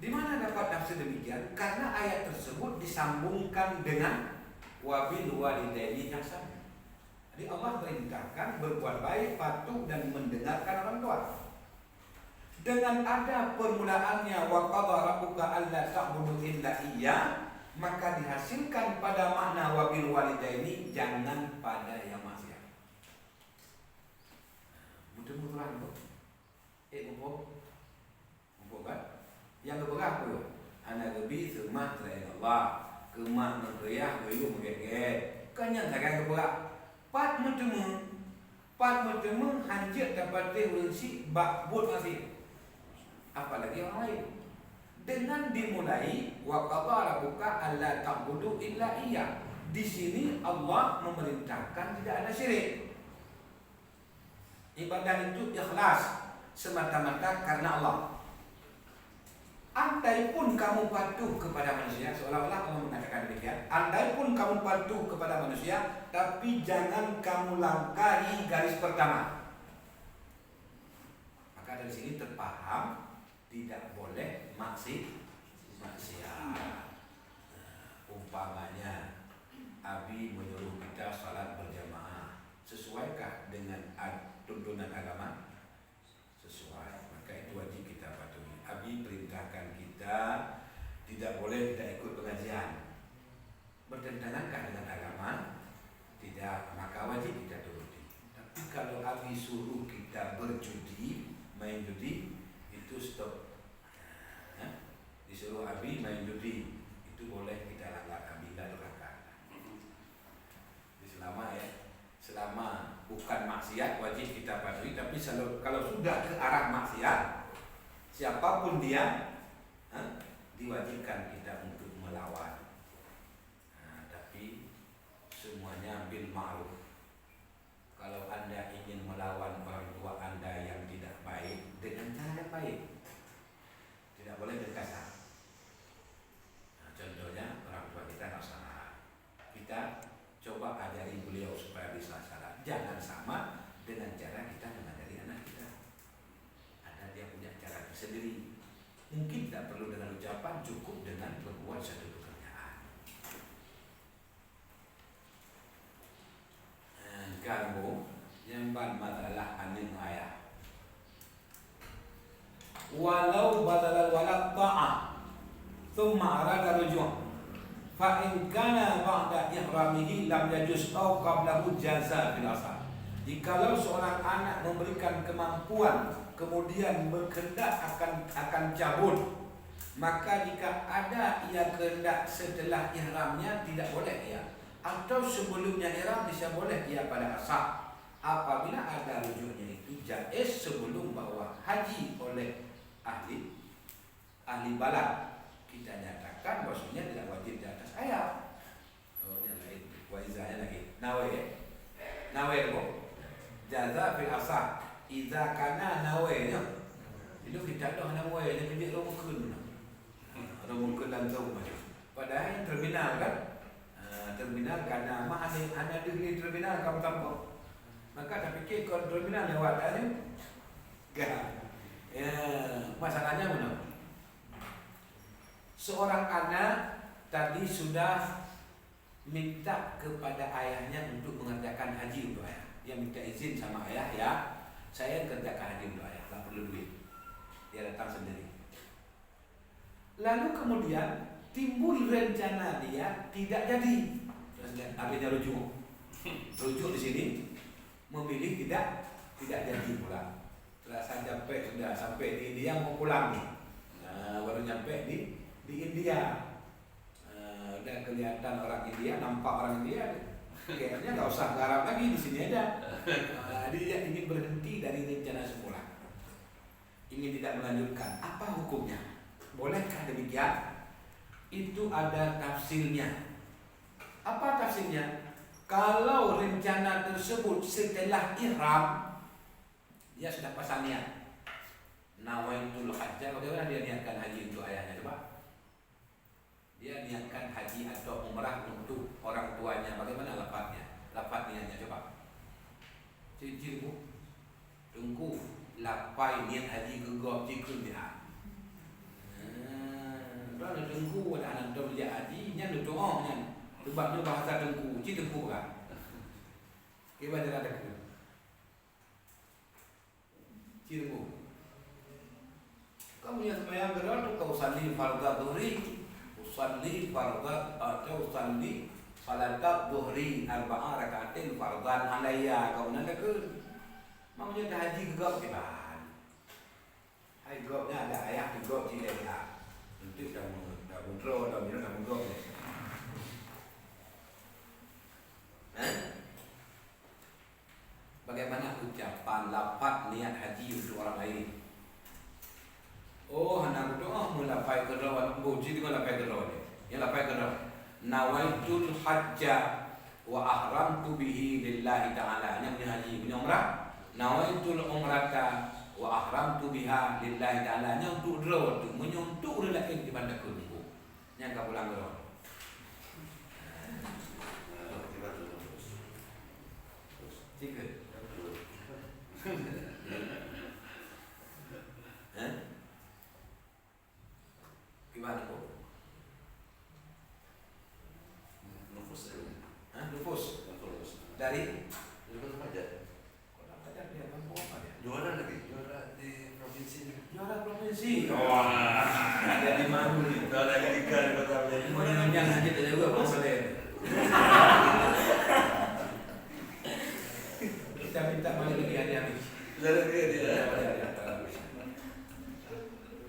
Di mana dapat tafsir demikian? Karena ayat tersebut disambungkan dengan wabil walidaini ihsana. Jadi Allah perintahkan berbuat baik, patuh dan mendengarkan orang tua. Dengan ada permulaannya wa qadara rabbuka alla ta'budu illa iyyah, maka dihasilkan pada makna wabil walidaini jangan pada yang maksiat. Mudah-mudahan kok. Bukan kan? Yang keberapa tu? Anak lebih semah selain Allah, kemak mengkriah, bayu menggigit. Kan yang takkan keberapa? Pat bertemu hancur dapat urgensi bak buat masih. Apalagi orang lain. Dengan dimulai wa qadara rabbuka alla ta'budu illa iyyah. Di sini Allah memerintahkan tidak ada syirik. Ibadah itu ikhlas. semata-mata karena Allah. Andai pun kamu patuh kepada manusia, seolah-olah Allah mengatakan demikian. Andai pun kamu patuh kepada manusia, tapi jangan kamu langkahi garis pertama. Maka dari sini terpaham tidak boleh maksiat. Umpamanya Abi menyuruh kita salat berjamaah, sesuaikah dengan tuntunan agama? Sesuai, maka itu wajib kita patuhi. Abi perintahkan kita tidak boleh tidak ikut pengajian. Bertentangankah dengan agama? Tidak, maka wajib kita turuti. Tapi kalau Abi suruh kita berjudi, main judi, itu stop. Disuruh Abi main judi, itu boleh kita langgar. Abi tidak durhaka. Selama bukan maksiat wajib kita patuhi. Tapi kalau sudah ke arah maksiat, siapapun dia, diwajibkan kita untuk melawan. Tapi semuanya bil ma'ruf. Kalau Anda ingin melawan orang tua Anda yang tidak baik, dengan cara yang baik, tidak boleh berkasar. Contohnya orang tua kita nggak salah, kita coba ajari beliau supaya bisa salah. Jangan sama dengan cara kita mengajari anak kita. Ada dia punya cara sendiri. Mungkin tidak perlu dengan ucapan, cukup dengan berbuat satu pekerjaan. Kamu yang masalah anin ayah. Walau badalal walad ta'ah thumma arada rujuk' fa in kana ba'da ihramihi lam yajuz aw qablahu jaza bil asal. Jikalau seorang anak memberikan kemampuan kemudian berkehendak akan cabut, maka jika ada ia kehendak setelah ihramnya tidak boleh ia, atau sebelumnya ihram bisa boleh ia pada asal. Apabila ada rujuknya itu jaiz sebelum bawa haji oleh ahli balad, kita nyatakan bahwasanya tidak wajib di atas ayah. Oh, yang lain waizahnya lagi nawe kok jaza fil asah idza kana nawainya itu kita dah nawe ni pindik romukun dan tahu macam padahal yang terminal kan terminal karena mah ada di terminal kamu tahu maka tak fikir kalau terminal lewat aja gak masalahnya mana seorang anak tadi sudah minta kepada ayahnya untuk mengerjakan haji untuk ayah. Dia minta izin sama ayah, ya saya kerjakan haji untuk ayah, tak perlu duit. Dia datang sendiri. Lalu kemudian timbul rencana dia tidak jadi. Akhirnya rujuk di sini memilih tidak jadi pula. Sudah sampai di India mau pulang nih. Baru nyampe di India. Udah kelihatan orang India, nampak orang India, kayaknya nggak usah garap lagi di sini aja. Dia ingin berhenti dari rencana semula, ingin tidak melanjutkan. Apa hukumnya? Bolehkah demikian? Itu ada tafsirnya. Apa tafsirnya? Kalau rencana tersebut setelah ihram, dia sudah pasang niat. Nawaitul hajjah, bagaimana dia niatkan haji untuk ayahnya? Coba. Dia niatkan haji atau umrah untuk orang tuanya. Bagaimana lafaznya? Lafaz niatnya coba. Ciri bu, tunggu lapai niat haji gegap cikun dia. Kalau tunggu ada anak tu dia haji, nya tu doa nya. Sebabnya bahasa tunggu, ciri tunggu kan. Kita ada ke. Ciri bu. Kamu yang sembahyang gerak tu kau sandi fardhu dhuhri. Usalli fardat atau usalli salatat dhuhri arba'a rakaatin fardan alayya kau nak ke maunya dah haji gegap tiban hai gegapnya ada ayah gegap tidak dia untuk dah bundro dah minum dah gegap bagaimana ucapan lafaz niat haji untuk orang lain? Oh, anak berdoa melapai kerawan buji di melapai kerawan. Ya lapai kerawan. Nawaitul hajja wa ahramtu bihi lillahi ta'ala. Yang punya haji, punya umrah. Nawaitul umrata wa ahramtu biha lillahi ta'ala nya untuk draw tu menyuntuk relain di bandar kunku nya ka pulang draw tiga gimana kok Nufus lupus dari juara lagi, juara di provinsi. juara provinsi. Wah, jadi malu nih. Juara ketiga di kota Medan. Mana yang aja tidak juga boleh. Kita minta malu lagi habis. Juara ketiga dia.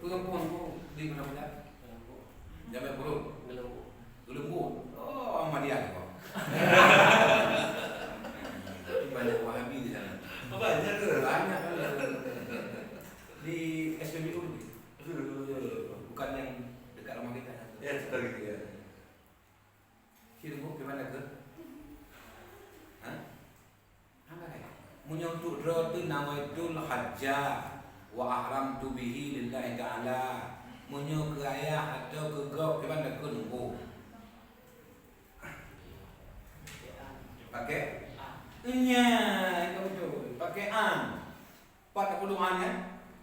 Perempuan di mana-mana. Jamai buruk. Gelembung. Oh, Ahmadiyah kok. Banyak Wahabi di sana. Banyak tu. Banyak di SPBU bukan yang dekat rumah kita. Ya, juara ketiga. Kira gimana ke? Hah? Apa ya? Menyuntuk draw tu nawaitul hajjah wa ahramtu bihi lillahi ta'ala. Munyo ke ayah atau ke gop gimana ke nunggu? Pakai? Iya, itu betul. Pakai an. Pada puluhan ya.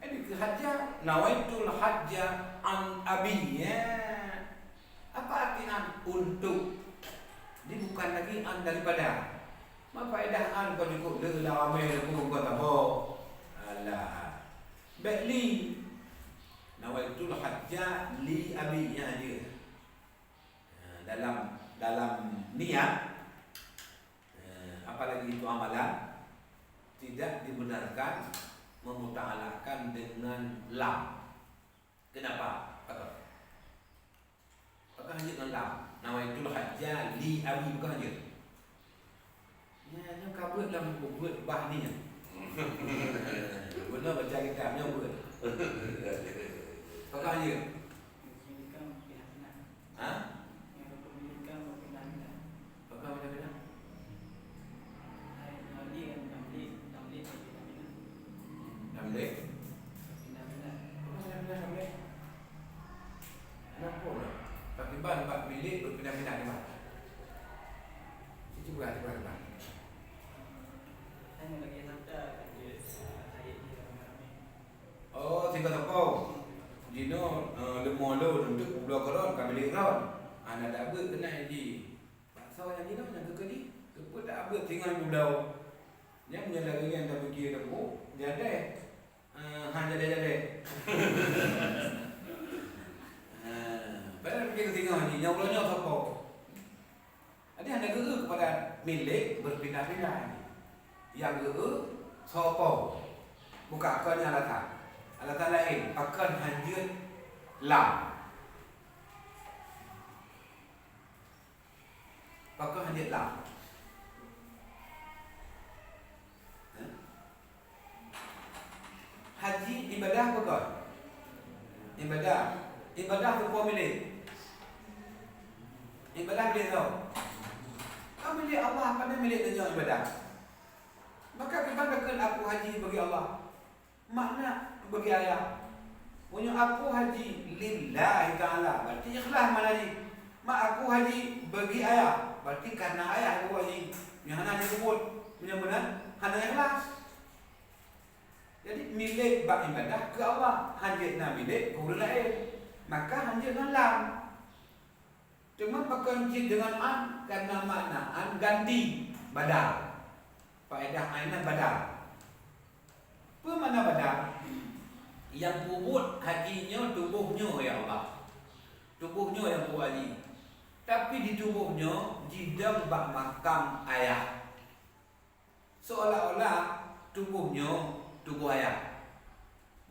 Ini ke hajjah. Nawaitul hajjah an abi ya. Apa arti an? Untuk. Ini bukan lagi an daripada. Apa faedah an kau cukup dah ramai aku kau tak mau. Alah. Baikli. Nawaitul hajjah li abi ya dia. Dalam niat apalagi itu amalan tidak dibenarkan memuta'alakan dengan lam. Kenapa? Apakah hanya dengan lam? Nawaitul hajjah li abi bukan hanya. Ya, kabut dalam buat bah ni. Benar baca kitabnya buat. Apakah hanya? Ha? Apakah benda-benda? Nampak? Nampak? Kenapa lah? Pakai ban 4 bilik berpindah-pindah di mana? Cuba bang. Oh, tiga toko. Dino lemolo untuk blok koron kami koron. Anak dah ber kena di. Pasal yang dino yang kekali. Keput tak ber tinggal bulau. Dia menyala lagi yang dah pergi demo. Jadi jadi. Padahal pergi ke tengah ni, yang ulangnya toko. Ada yang guru kepada milik berpindah-pindah ni. Yang guru sopo. Buka akan yang alatan lain akan hanjut lam. Akan hanjut lam. Haji ibadah bukan? Ibadah tu kau milik. Ibadah milik kau. Kau milik Allah, apa milik dunia ibadah? Maka katakan aku haji bagi Allah. Makna bagi ayah. Punya aku haji lillahi ta'ala. Berarti ikhlas mana ni? Mak aku haji bagi ayah. Berarti karena ayah aku haji. Yang hanya disebut. Benar-benar hanya ikhlas. Jadi milik bak ibadah ke Allah. Hanjitna milik ke orang lain. Maka hanjitna lam. Cuma berkunci dengan an. Karena makna an ganti badal. Faedah aina badal. Apa makna badal? Yang puput hajinya tubuhnya ya Allah. Tubuhnya yang puput haji. Tapi di tubuhnya jidam bak makam ayah. Seolah-olah tubuhnya tubuh ayah.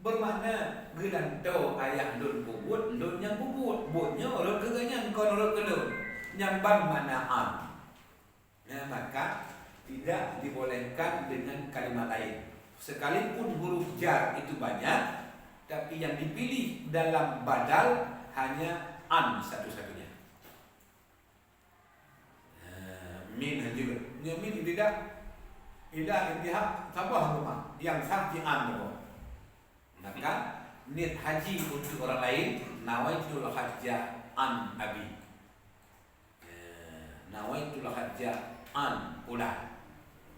Bermakna gelantau ayah lun puput, lun yang puput. Butnya orang keganyan, kau orang kelun. Nyamban mana an. Ya, maka tidak dibolehkan dengan kalimat lain. Sekalipun huruf jar itu banyak, tapi yang dipilih dalam badal hanya an satu-satunya. Min juga. Min tidak intihak sabah rumah yang sakti an. Maka niat haji untuk orang lain, nawaitul hajja an abi. Nawaitul hajja an fulan.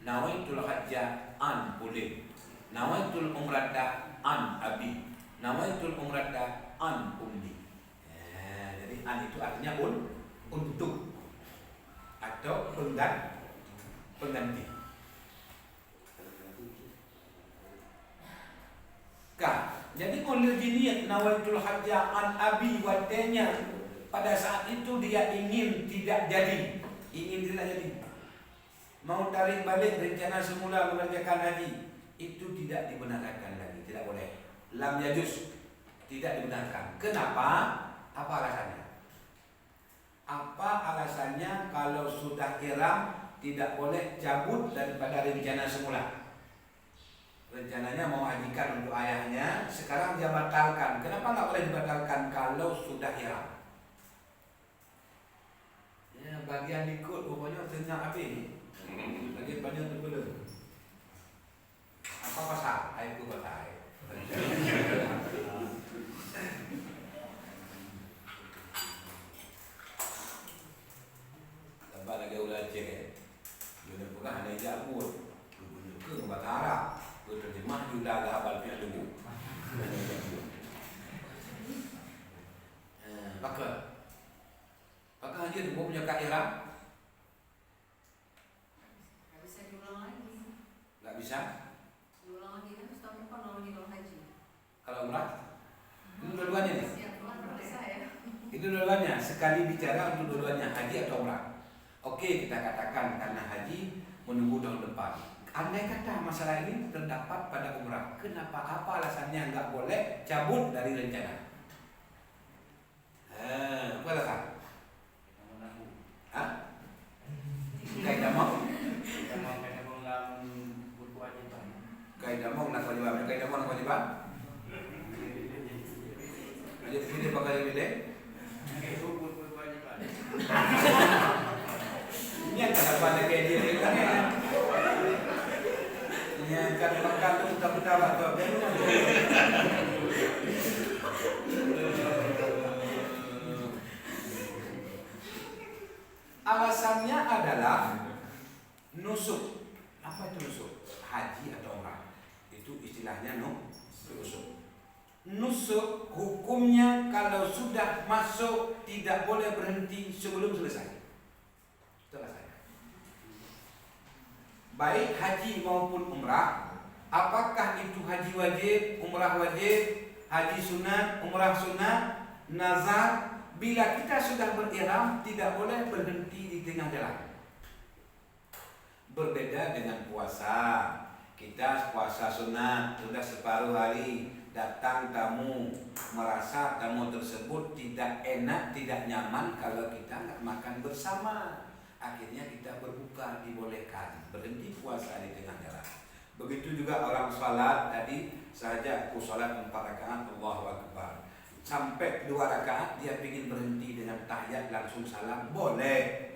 Nawaitul hajja an fulan. Nawaitul umrata an abi. Nawaitul umrata an ummi. Jadi an itu artinya untuk atau pengganti. Jadi oleh niat nawaitul hajja an abi wadenya, pada saat itu dia ingin tidak jadi, mau tarik balik rencana semula mengerjakan haji, itu tidak dibenarkan lagi, tidak boleh. Lam yajuz, tidak dibenarkan. Kenapa? Apa alasannya? Apa alasannya kalau sudah ihram tidak boleh cabut daripada rencana semula? Rencananya mau hajikan untuk ayahnya, sekarang dia batalkan. Kenapa nggak boleh dibatalkan kalau sudah ihram? Ya, bagian ikut pokoknya tengah habis. Lagi banyak belum. Apa pasal? Air itu pasal. Lepas lagi ulah cek. Dia bukan hanya jabut. Ke Batara. Terjemah juga agak hafal pihak dulu. Maka haji itu punya ihram? Nggak bisa diulang lagi. Nggak bisa. Diulang lagi kan setahun depan kalau di haji. Kalau umrah? Itu dua-duanya nih. Siap, saya. Itu dua-duanya. Sekali bicara untuk dua-duanya, haji atau umrah. Oke, kita katakan karena haji menunggu tahun depan. Andai kata masalah ini terdapat pada umrah, kenapa? Apa alasannya nggak boleh cabut dari rencana? Apa alasan? Hah? Kaidah mau? Kaidah mau nak kewajiban? Kaidah mau nak kewajiban? Ada pilih pakai pilih? Ini kan apa ada kayak dia kan ya? Ini kan makan tu tak betul atau alasannya adalah nusuk. Apa itu nusuk? Haji atau umrah. Itu istilahnya nusuk. Nusuk hukumnya kalau sudah masuk tidak boleh berhenti sebelum selesai. Itu alasannya. Baik haji maupun umrah, apakah itu haji wajib, umrah wajib, haji sunat, umrah sunat, nazar? Bila kita sudah berihram, tidak boleh berhenti di tengah jalan. Berbeda dengan puasa. Kita puasa sunat, sudah separuh hari, datang tamu, merasa tamu tersebut tidak enak, tidak nyaman kalau kita nggak makan bersama. Akhirnya kita berbuka, dibolehkan berhenti puasa di tengah jalan. Begitu juga orang salat tadi saja, aku salat 4 rakaat, Allahu Akbar. Sampai 2 rakaat dia ingin berhenti dengan tahiyat langsung salam, boleh.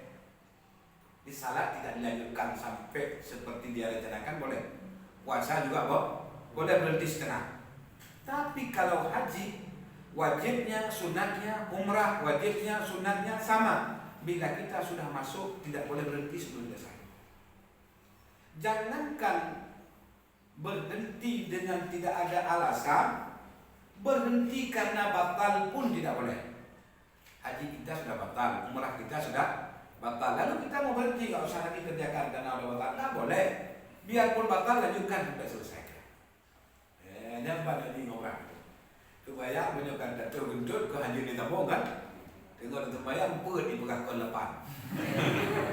Di salat tidak dilanjutkan sampai seperti dia rencanakan, boleh. Puasa juga boleh berhenti setengah. Tapi kalau haji, wajibnya, sunatnya, umrah, wajibnya, sunatnya sama. Bila kita sudah masuk, tidak boleh berhenti sebelum selesai. Jangankan berhenti dengan tidak ada alasan, berhenti karena batal pun tidak boleh. Haji kita sudah batal, umrah kita sudah batal. Lalu kita mau berhenti, nggak usah lagi kerjakan karena sudah batal, nggak boleh. Biarpun batal, lanjutkan sampai selesai. Nampak ni orang. Kebayang menyokkan datuk gendut ke haji ni tabung kan? Tengok terbayang buat di bekas kon lepan.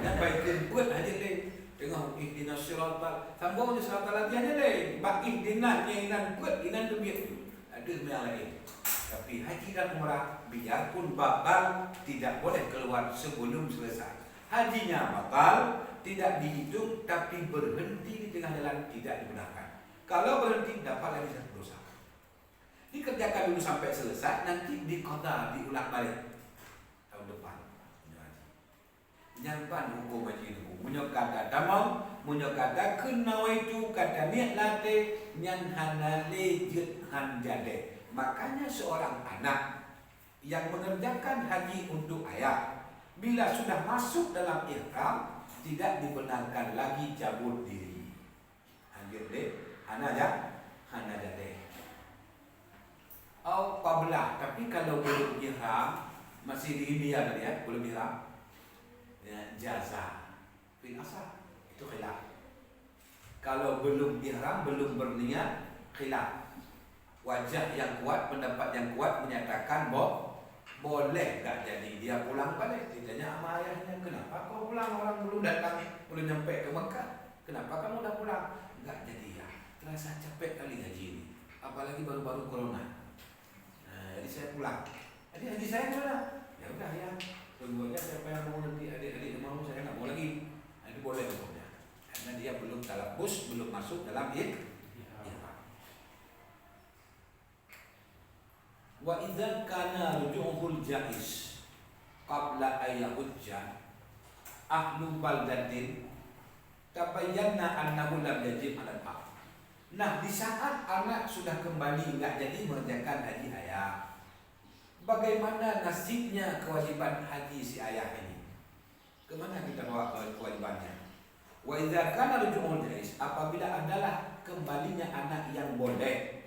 Dan baik buat haji ni. Tengok ihdinas siratal. Sambung di siratal latihannya ni. Bak ihdinan inan buat inan demikian. Ada yang lain. Tapi haji dan umrah biarpun batal tidak boleh keluar sebelum selesai. Hajinya batal, tidak dihitung, tapi berhenti di tengah jalan tidak dibenarkan. Kalau berhenti dapat lagi satu dosa. Dikerjakan dulu sampai selesai, nanti diqada, diulang balik tahun depan. Nyampan hukum haji itu. Munyo kata tamam, munyo kata kenawaitu kata niat late nyan hanale jet han jade. Makanya seorang anak yang mengerjakan haji untuk ayah, bila sudah masuk dalam ihram tidak dibenarkan lagi cabut diri. Anjir deh, hana jade. Oh, pabelah. Tapi kalau belum ihram masih di India tadi ya, belum ihram. Ya, jaza fil asal itu khilaf. Kalau belum ihram, belum berniat, khilaf. Wajah yang kuat, pendapat yang kuat menyatakan boleh tak jadi dia pulang balik. Ditanya sama ayahnya, kenapa kau pulang, orang belum datang, belum nyampe ke Mekah, kenapa kamu dah pulang? Enggak jadi ya, terasa capek kali haji ini, apalagi baru-baru corona. Nah, jadi saya pulang. Jadi haji saya mana? Ya udah ya, tunggu aja siapa yang mau, nanti adik-adik yang mau, saya nggak mau lagi. Nah, itu boleh pokoknya, karena dia belum talabus, belum masuk dalam ihram. Wa idza kana ruju'ul jaiz qabla ayyahujja ahlu baldatin tabayyana annahu lam yajib 'alal ab. Nah, di saat anak sudah kembali enggak jadi mengerjakan haji ayah, bagaimana nasibnya kewajiban haji si ayah ini? Kemana kita bawa kewajibannya? Wa idza kana ruju'ul jaiz, apabila adalah kembalinya anak yang boleh.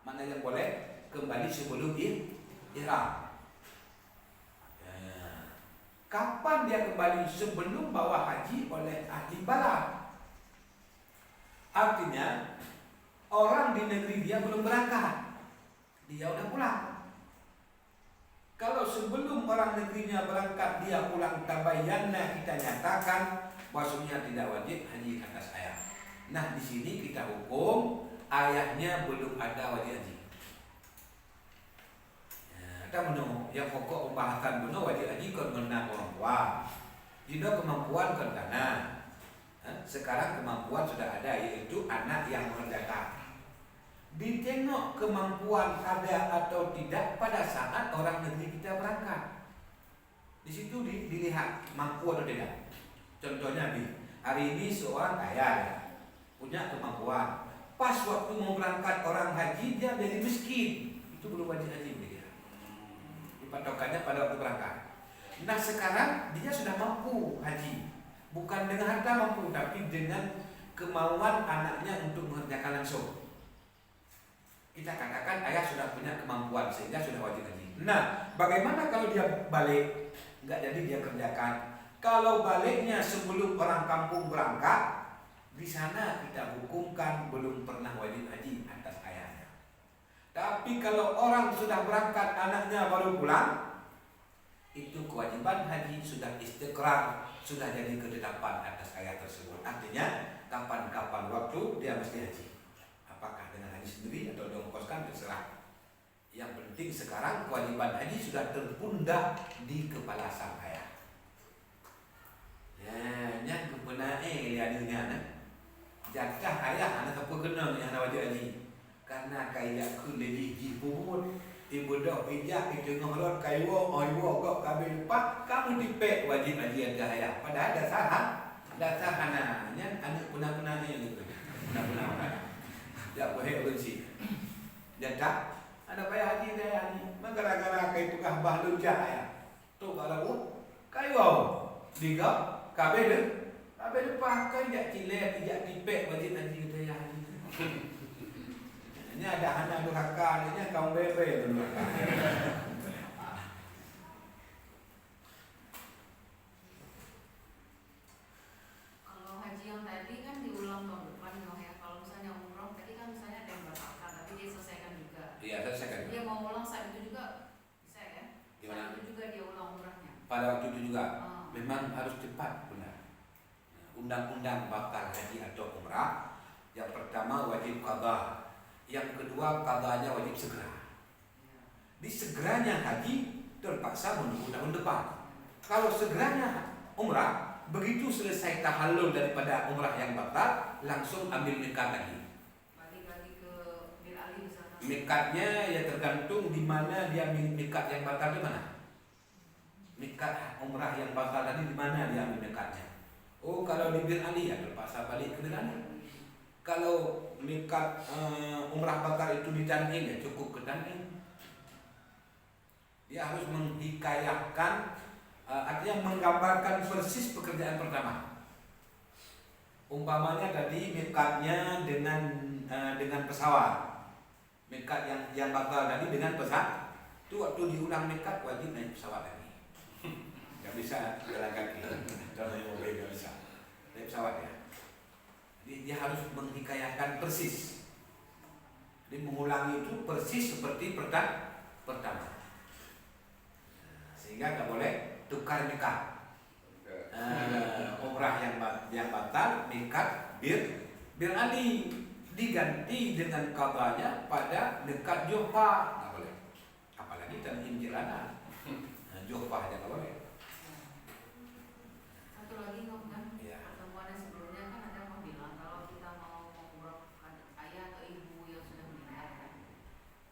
Mana yang boleh? Kembali sebelum ihram. Kapan dia kembali? Sebelum bawa haji oleh ahli balad. Artinya orang di negeri dia belum berangkat, dia udah pulang. Kalau sebelum orang negerinya berangkat dia pulang, tabayyana, kita nyatakan maksudnya tidak wajib haji atas ayah. Nah, di sini kita hukum ayahnya belum ada wajib haji. Kita menunggu yang pokok pembahasan menunggu wajib haji kon menang orang tua. Jika kemampuan kon tanah. Sekarang kemampuan sudah ada, yaitu anak yang mengerjakan. Ditengok kemampuan ada atau tidak pada saat orang negeri kita berangkat. Di situ dilihat mampu atau tidak. Contohnya hari ini seorang kaya punya kemampuan. Pas waktu mau berangkat orang haji dia jadi miskin, itu belum wajib haji. Patokannya pada waktu berangkat. Nah, sekarang dia sudah mampu haji, bukan dengan harta mampu, tapi dengan kemauan anaknya untuk mengerjakan langsung. Kita katakan ayah sudah punya kemampuan sehingga sudah wajib haji. Nah, bagaimana kalau dia balik? Enggak jadi dia kerjakan. Kalau baliknya sebelum orang kampung berangkat, di sana kita hukumkan belum pernah wajib haji atas ayahnya. Tapi kalau orang sudah berangkat, anaknya baru pulang, itu kewajiban haji sudah istiqrar, sudah jadi ketetapan atas ayah tersebut. Artinya kapan-kapan waktu dia mesti haji. Apakah dengan haji sendiri atau diongkoskan terserah. Yang penting sekarang kewajiban haji sudah terpundak di kepala sang ayah. Ya, yang kebenaran lihatnya, jatah ayah anak apa kena yang wajib haji. Karena kaya ku lebih jibun, ibu dok ijak di tengah lot kaiwo, aywo kok kabel pak, kamu dipek wajib haji ada ayah. Padahal dasar anaknya anak guna-guna ini gitu, guna-guna. Tak boleh urus. Jatah ada payah haji dia ni, gara-gara kai tukah bahlul jaya. Tu kalau kaiwo diga kabel pakai jak cilet, jak dipek wajib haji ada ayah. Ini ada anak durhaka, ini kaum bebe durhaka. Kalau haji yang tadi kan diulang tahun depan ya. Kalau misalnya umroh tadi kan misalnya ada yang batalkan, tapi dia selesaikan juga. Iya, selesaikan. Dia mau ulang saat itu juga bisa ya? Gimana? Saat itu juga dia ulang umrahnya. Pada waktu itu juga memang harus cepat, benar. Undang-undang batal haji atau umrah, yang pertama wajib qadha. Yang kedua qadanya wajib segera. Di segeranya haji terpaksa menunggu tahun depan. Kalau segeranya umrah, begitu selesai tahallul daripada umrah yang batal, langsung ambil miqat lagi. Balik lagi ke Bil Ali misalnya. Miqatnya ya tergantung di mana dia miqat yang batal di mana. mikat umrah yang batal tadi di mana dia ambil mikatnya? Oh, kalau di Bir Ali ya terpaksa balik ke Bir Ali. Kalau mikat umrah batal itu di Tan'im ya cukup ke Tan'im. Dia harus menghikayahkan, artinya menggambarkan persis pekerjaan pertama. Umpamanya tadi mikatnya dengan pesawat, mikat yang batal tadi dengan pesawat. Itu waktu diulang mikat wajib naik pesawat lagi. Gak bisa jalan kaki, kalau naik mobil gak bisa. Naik pesawat ya. Jadi dia harus menghikayahkan persis. Jadi mengulangi itu persis seperti pertama. Sehingga gak boleh tukar mikat. Umrah yang batal mikat Bir Ali diganti dengan qadanya pada dekat Juhfa. Gak boleh. Apalagi Tan'im jalanan. Juhfa aja gak boleh. Satu lagi kan Iya. pertemuan yang sebelumnya kan ada yang bilang kalau kita mau umroh ayah atau ibu yang sudah meninggal kan,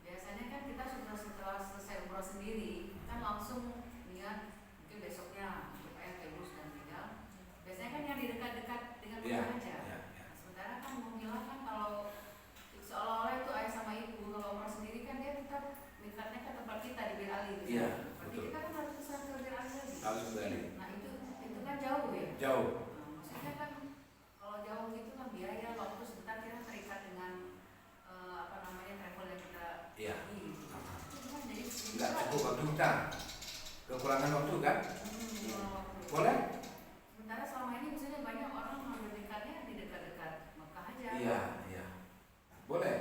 biasanya kan kita sudah setelah selesai umroh sendiri kan langsung niat mungkin besoknya untuk ayah atau ibu sudah meninggal. Biasanya kan yang di dekat-dekat dengan Iya, rumah aja. iya. Nah, sementara kan mau bilang kan kalau seolah-olah itu ayah sama ibu, kalau umroh sendiri kan dia tetap mikatnya ke tempat kita di Bir Ali gitu. Iya, Berarti betul. kita kan harus pesan ke Bir Ali lagi. Harus kembali. Nah itu kan jauh ya. Jauh. Nah, maksudnya kan kalau jauh gitu kan biaya waktu sebentar kita terikat dengan travel yang kita Iya. pergi gitu. Itu kan jadi Tidak cukup waktu kita. Kekurangan waktu kan? kurang waktu. Boleh? Sementara selama ini misalnya banyak orang mengambil dekatnya di dekat-dekat Mekah aja. Iya, iya. Boleh.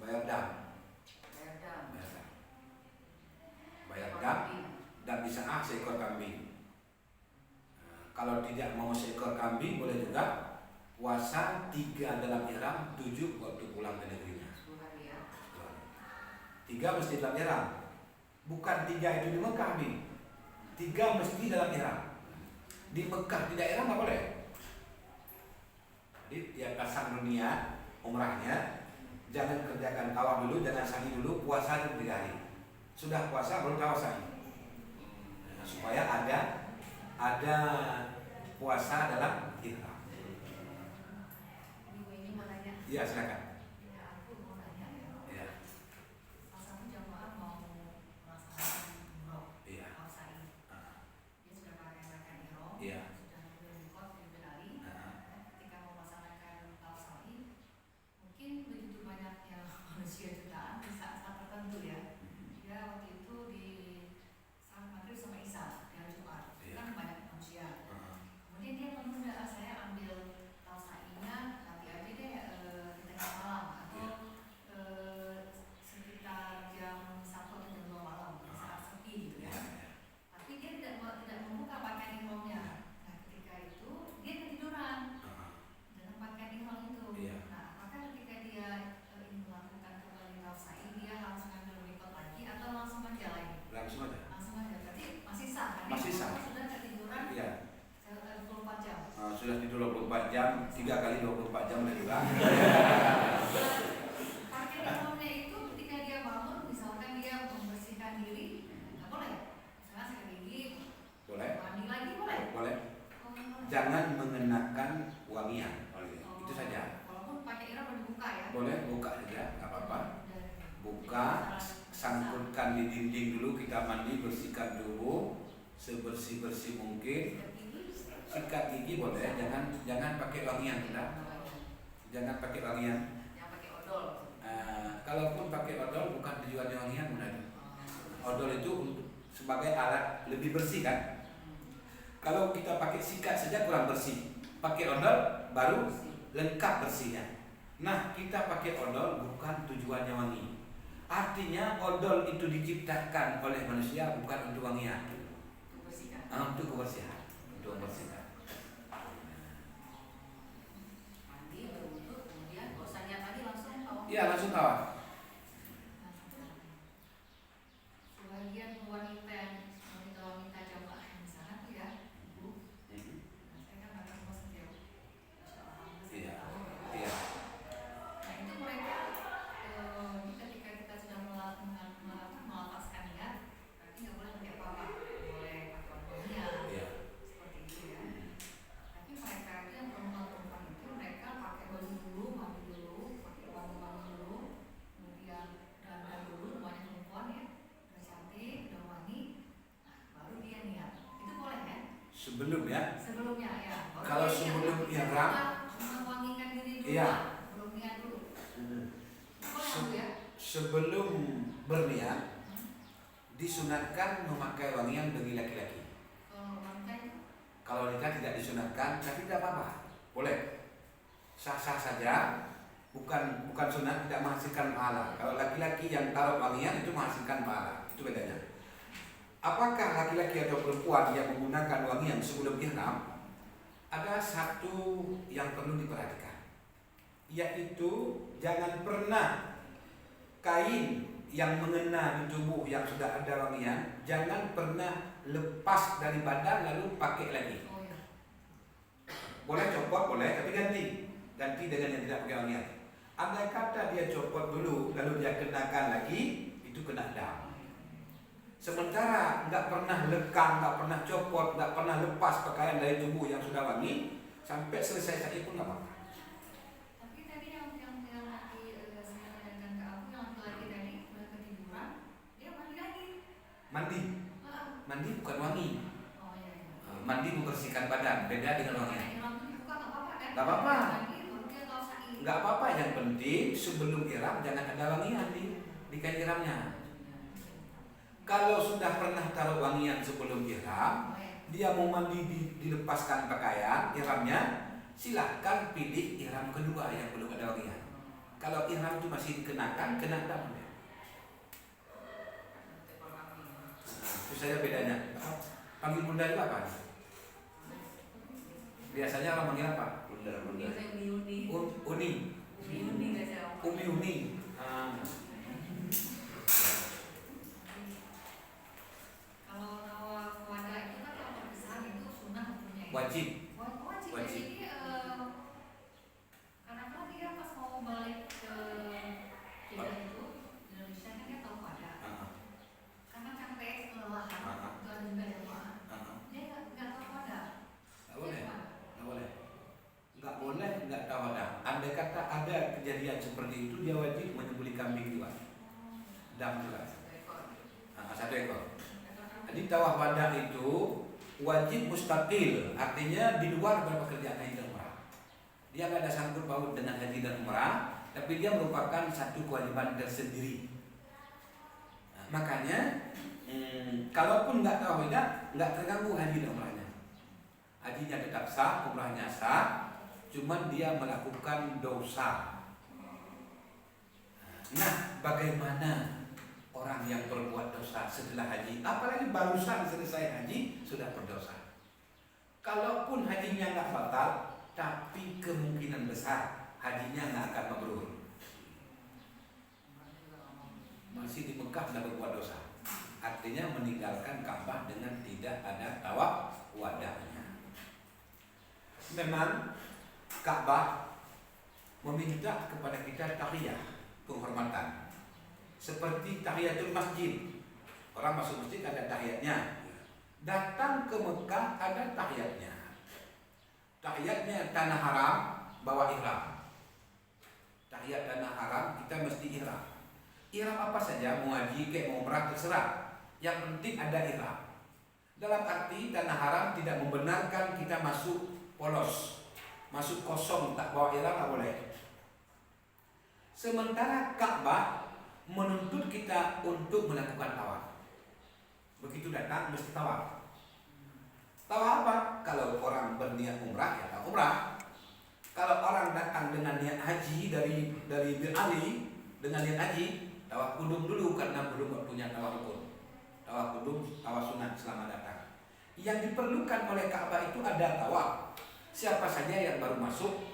Bayar dam. Bayar dam. Bayar dam. Dan bisa seekor kambing. Kalau tidak mau seekor kambing boleh juga puasa 3 dalam ihram, 7 waktu pulang ke negerinya. 10 hari ya. 3 mesti dalam ihram. Bukan 3 itu di Mekah nih. 3 mesti dalam ihram. Di Mekah tidak ihram nggak boleh. Jadi dia pasang dunia umrahnya, jangan kerjakan tawaf dulu, jangan sa'i dulu, puasa 3 hari. Sudah puasa baru tawaf sa'i. Supaya ada puasa dalam ihram. Ini mau nanya. Iya, silakan. Ya, aku mau nanya ya. Iya. Pas aku jamaah mau melaksanakan umroh, Iya. mau sa'i. Dia sudah pakaian ihram, Iya. sudah ambil mikot di Bir Ali. Ketika mau melaksanakan sa'i, mungkin begitu banyaknya manusia jutaan di saat-saat tertentu ya. Dia waktu itu di saat maghrib sama isya di hari Jumat, itu kan banyak manusia. Kemudian dia menunda, saya ambil sa'inya nanti aja deh di tengah malam atau sekitar jam 1 atau jam 2 malam di saat sepi gitu ya. Tapi dia tidak membuka pakaian ihramnya. Nah ketika itu dia ketiduran dengan pakaian ihram itu. Iya. Nah apakah ketika dia ingin melakukan kembali sa'i dia langsung ambil mikot lagi atau langsung aja lagi? Langsung aja. Langsung aja, berarti masih sah kan? Masih sah. Kalau sudah ketiduran Iya. 24 jam. Sudah tidur 24 jam, 3 kali 24 jam udah juga. Pakaian ihramnya itu ketika dia bangun, misalkan dia membersihkan diri, nggak boleh. Misalnya sikat gigi, Boleh? mandi lagi boleh. Boleh. Oh, nggak boleh. Jangan mengenakan wangian. Itu saja. Walaupun pakai ihram udah dibuka ya. Boleh buka saja, nggak apa-apa. Buka, Sangkut. sangkutkan di dinding dulu, kita mandi, bersihkan tubuh sebersih-bersih mungkin. Sikat gigi boleh, jangan pakai wangian kita. Jangan pakai wangian. Yang pakai odol. Kalaupun pakai odol bukan tujuannya wangian benar. Odol itu sebagai alat lebih bersih kan. Kalau kita pakai sikat saja kurang bersih. Pakai odol baru lengkap bersihnya. Nah, kita pakai odol bukan tujuannya wangi. Artinya odol itu diciptakan oleh manusia bukan untuk wangian. Untuk bersihkan. Untuk kebersihan. Untuk membersihkan. Mandi, berwudu, kemudian bosannya tadi langsung tawaf. Iya, langsung tawaf. Sebagian wanita yang wanita jamaah yang di sana tuh ya, ibu. Saya kan ada rumah sendiri. Iya. Iya. Nah itu mereka ketika kita sudah melafazkan niat, berarti nggak boleh pakai apa-apa, boleh pakai Sebelum ya. Sebelumnya ya. Kalau sebelum ihram, mewangikan diri dulu. iya. Belum niat dulu. Boleh Se- Bu ya? Sebelum berniat disunatkan memakai wangian bagi laki-laki. Kalau wanita itu Kalau wanita tidak disunatkan, tapi tidak apa-apa, boleh, sah-sah saja. Bukan sunat, tidak menghasilkan pahala. Kalau laki-laki yang taruh wangian itu menghasilkan pahala, itu bedanya. Apakah laki-laki atau perempuan yang menggunakan wangian sebelum ihram? Ada satu yang perlu diperhatikan, yaitu jangan pernah kain yang mengena di tubuh yang sudah ada wangian, jangan pernah lepas dari badan lalu pakai lagi. oh ya. Boleh copot, boleh, tapi ganti dengan yang tidak pakai wangian. Andai kata dia copot dulu lalu dia kenakan lagi, itu kena dam. Sementara nggak pernah lekang, nggak pernah copot, nggak pernah lepas pakaian dari tubuh yang sudah wangi, sampai selesai saja pun nggak apa-apa. Tapi tadi yang laki saya tanyakan ke aku, yang laki-laki tadi udah ketiduran, dia mandi lagi. Mandi bukan wangi. Oh iya. Mandi membersihkan badan, beda dengan wangian. Ihram itu dibuka nggak apa-apa kan? Nggak apa-apa. Mandi baru dia tahu sa'i. Nggak apa-apa, yang penting sebelum ihram jangan ada wangian di kain ihramnya. Kalau sudah pernah taruh wangian sebelum ihram, dia mau mandi dilepaskan pakaian ihramnya, silahkan pilih ihram kedua yang belum ada wangian. Kalau ihram itu masih dikenakan, kena dam. Nah, itu saja bedanya. Panggil bunda itu apa? Biasanya orang manggil apa? Bunda. Uni. Uni. Uni nggak jauh. Umi. Kalau nawa wadah itu kan kalau besar itu sunnah hukumnya. Ya? Wajib. Wajib. Wajib. Jadi kadang-kadang dia pas mau balik ke kita itu Indonesia kan dia tahu wadah. Karena capek kelelahan, itu ada juga jemaah. Dia nggak tahu wadah. Nggak boleh. Nggak tahu ada. Andai kata ada kejadian seperti itu, dia wajib menyembelih kambing juga. Dam juga. Satu ekor. Jadi tawaf wadah itu wajib mustaqil, artinya di luar dari pekerjaan haji dan umrah. Dia nggak ada sangkut paut dengan haji dan umrah, tapi dia merupakan satu kewajiban tersendiri. Nah, makanya kalaupun nggak tawaf wadah, nggak terganggu haji dan umrahnya. Hajinya tetap sah, umrahnya sah, cuman dia melakukan dosa. Nah, bagaimana orang yang berbuat dosa setelah haji, apalagi barusan selesai haji sudah berdosa? Kalaupun hajinya nggak batal, tapi kemungkinan besar hajinya nggak akan mabrur. Masih di Mekah dan berbuat dosa, artinya meninggalkan Ka'bah dengan tidak ada tawaf wadahnya. Memang Ka'bah meminta kepada kita tahiyah, penghormatan. Seperti tahiyatul masjid. Orang masuk masjid ada tahiyatnya. Datang ke Mekah ada tahiyatnya. Tahiyatnya tanah haram, bawa ihram. Tahiyat tanah haram kita mesti ihram. Ihram apa saja, mau haji kayak mau umrah terserah. Yang penting ada ihram. Dalam arti tanah haram tidak membenarkan kita masuk polos, masuk kosong tak bawa ihram tak boleh. Sementara Ka'bah menuntut kita untuk melakukan tawaf. Begitu datang mesti tawaf. Tawaf apa? Kalau orang berniat umrah ya tawaf umrah. Kalau orang datang dengan niat haji dari Bir Ali dengan niat haji, tawaf kudum dulu karena belum waktunya tawaf rukun. Tawaf kudum, tawaf sunat selama datang. Yang diperlukan oleh Ka'bah itu ada tawaf. Siapa saja yang baru masuk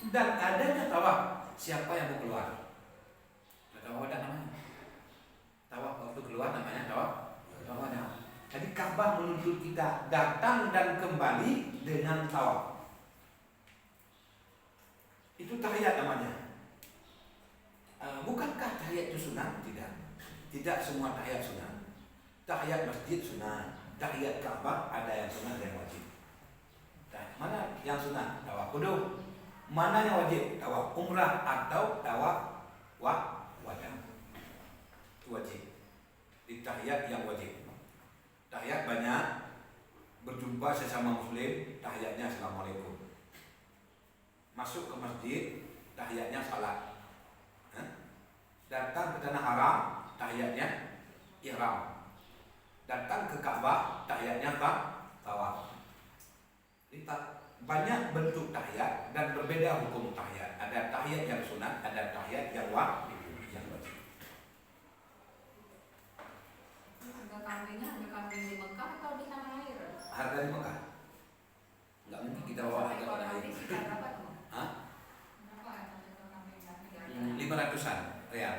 dan adanya tawaf. Siapa yang mau keluar? Tawaf wadah namanya. Tawaf waktu keluar namanya tawaf wadah. Jadi Ka'bah menuntut kita datang dan kembali dengan tawaf. Itu tahiyat namanya. Bukankah tahiyat itu sunat? Tidak. Tidak semua tahiyat sunat. Tahiyat masjid sunat. Tahiyat Ka'bah ada yang sunat dan yang wajib. Mana yang sunat? Tawaf kudum. Mana yang wajib? Tawaf umrah atau tawaf wadah. Itu wajib. Di tahiyat yang wajib. Tahiyat banyak. berjumpa sesama muslim, tahiyatnya assalamualaikum. Masuk ke masjid, tahiyatnya salat. Datang ke tanah haram, tahiyatnya ihram. Datang ke Ka'bah, tahiyatnya tawaf. Banyak bentuk tahiyat dan berbeda hukum tahiyat. Ada tahiyat yang sunat, ada tahiyat yang wajib. Harga kambingnya harga kambing di Mekah atau di tanah air? Harga di Mekah. Nggak mungkin kita bawa harga Ekor lain. kambing sekitar berapa tuh? Hah? Berapa ya satu ekor kambing yang 500-an real.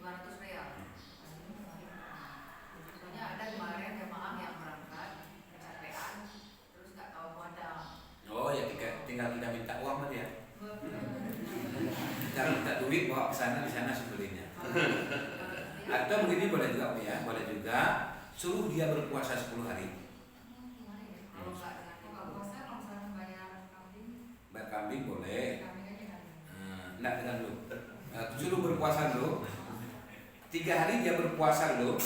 500 real. Soalnya ada kemarin jemaah yang berangkat kecapean terus nggak tahu modal. Oh ya, tinggal kita minta uang sama dia. Kita minta duit bawa ke sana, di sana sembelihnya. Atau begini boleh juga ya, boleh juga suruh dia berpuasa 10 hari. Kalau nggak buka puasa, kalau misalnya bayar kambing, Bayar kambing boleh. kambing aja kan. Enggak dengan lu. Suruh berpuasa dulu. 3 hari dia berpuasa dulu.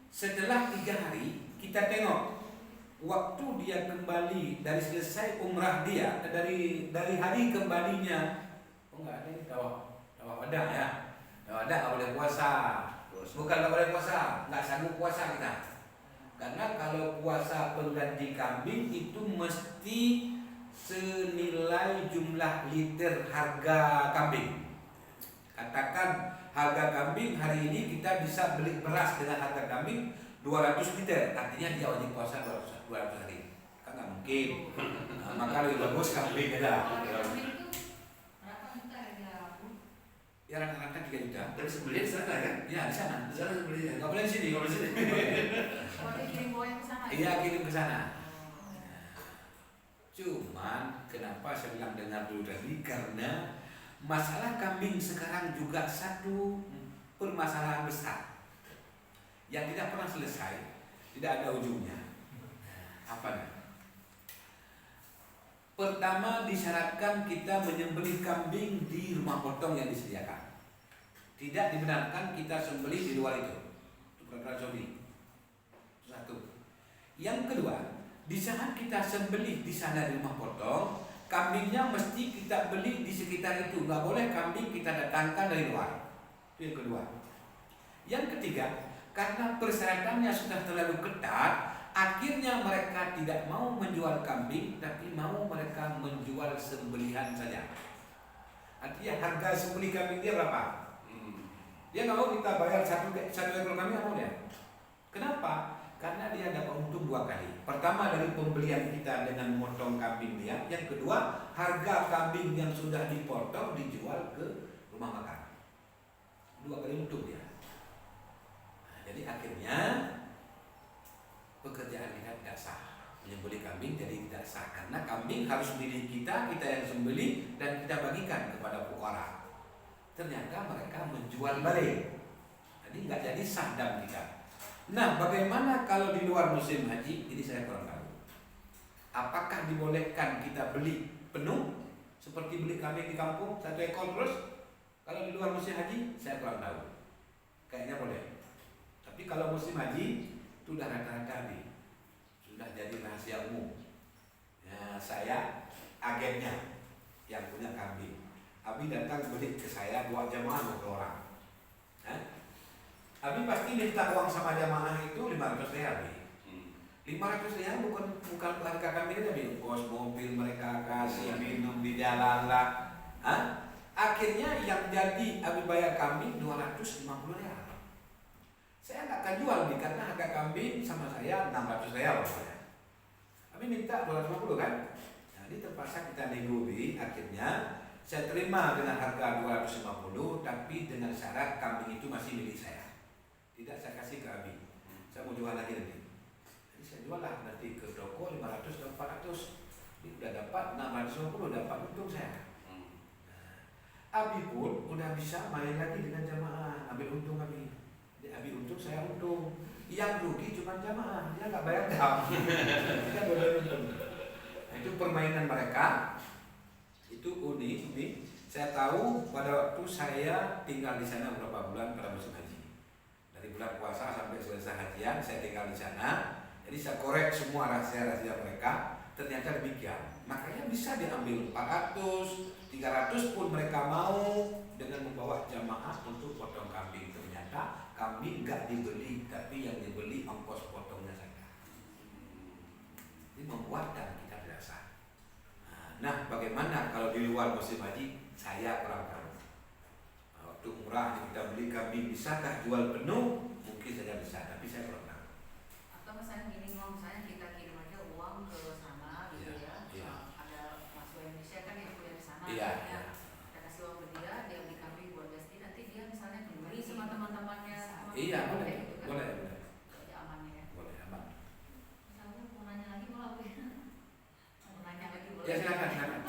Setelah 3 hari kita tengok waktu dia kembali dari selesai umrah dia, dari hari kembalinya. Oh enggak ada tawaf wada ya. Tawaf wada nggak boleh puasa. Bukan nggak boleh puasa, nggak sanggup puasa kita. Karena kalau puasa pengganti kambing itu mesti senilai jumlah liter harga kambing. Katakan harga kambing hari ini kita bisa beli beras dengan harga kambing 200 liter, artinya dia wajib puasa 200 hari. Kan nggak mungkin. Nah, maka lebih bagus kambing aja. Kalau kambing itu berapa juta ya? Ya rata-rata 3 juta. Tapi sebelumnya di sana kan? Ya di sana. Di sana sebelumnya. Nggak boleh di sini. Kalau di sini. Kalau dikirim bawa yang ke sana? Iya kirim ke sana. Oh. Cuman kenapa saya bilang dengar dulu tadi, karena masalah kambing sekarang juga satu permasalahan besar yang tidak pernah selesai, tidak ada ujungnya. Apa nih? Pertama disyaratkan kita menyembelih kambing di rumah potong yang disediakan. Tidak dibenarkan kita sembelih di luar itu. Itu peraturan Saudi. Satu. Yang kedua, di saat kita sembelih di sana di rumah potong, kambingnya mesti kita beli di sekitar itu. Nggak boleh kambing kita datangkan dari luar. Itu yang kedua. Yang ketiga, karena persyaratannya sudah terlalu ketat, akhirnya mereka tidak mau menjual kambing, tapi mau mereka menjual sembelihan saja. Artinya harga sembelih kambing dia berapa? Dia nggak mau kita bayar satu ekor kambing, nggak mau dia. Kenapa? Karena dia dapat untung 2 kali. Pertama dari pembelian kita dengan memotong kambing dia. Yang kedua, harga kambing yang sudah dipotong dijual ke rumah makan. 2 kali untung dia. Nah, jadi akhirnya pekerjaan kita tidak sah. Menyembelih kambing jadi tidak sah karena kambing harus milik kita yang sembelih dan kita bagikan kepada fuqara. Ternyata mereka menjual balik. Jadi nggak jadi sah dam kita. Nah, bagaimana kalau di luar musim haji? Ini saya kurang tahu. Apakah dibolehkan kita beli penuh seperti beli kambing di kampung 1 ekor terus? Kalau di luar musim haji, saya kurang tahu. Kayaknya boleh. Tapi kalau musim haji itu sudah rata-rata nih, sudah jadi rahasia umum. Ya, saya agennya yang punya kambing. Abi datang beli ke saya 2 jamaah 20 orang. Abi pasti minta uang sama jamaah itu 500 real. 500 real bukan harga kambing tapi ongkos mobil mereka kasih minum di jalan lah. Akhirnya yang jadi Abi bayar kambing 250 real. Saya nggak akan jual nih karena harga kambing sama saya 600 real. Abi minta 250 kan? Jadi terpaksa kita negosiasi. Akhirnya saya terima dengan harga 250 tapi dengan syarat kambing itu masih milik saya. Tidak saya kasih ke Abi. Saya mau jual lagi nanti. Jadi saya jual lah nanti ke toko 500 atau 400. Ini udah dapat 650, dapat untung saya. Abi pun udah bisa main lagi dengan jamaah, ambil untung Abi. Jadi Abi untung, saya untung. Yang rugi cuma jamaah, dia nggak bayar dam. Dia boleh untung. Nah, itu permainan mereka. Itu unik nih. Saya tahu pada waktu saya tinggal di sana beberapa bulan pada musim haji. Dari bulan puasa sampai selesai hajian saya tinggal di sana. Jadi saya korek semua rahasia-rahasia mereka, ternyata demikian. Makanya bisa diambil 400, 300 pun mereka mau dengan membawa jamaah untuk potong kambing. Ternyata kambing nggak dibeli, tapi yang dibeli ongkos potongnya saja. Ini membuat kita berasa. Nah, bagaimana kalau di luar musim haji? Saya kurang tahu. Waktu umrah kita beli kambing, bisakah jual penuh? Mungkin saja bisa, tapi saya kurang tahu. Atau misalnya gini, misalnya kita kirim aja uang ke sana gitu ya. Iya. Ada mahasiswa Indonesia kan yang kuliah di sana. Iya, ya. iya. Kita kasih uang ke dia beli kambing buat Besti, nanti dia misalnya beli sama teman-temannya. Iya, sama boleh, gitu kan. boleh, boleh. Jadi amannya ya. Boleh, aman. Misalnya mau nanya lagi malah gue. Mau nanya lagi boleh. Ya silakan, silakan.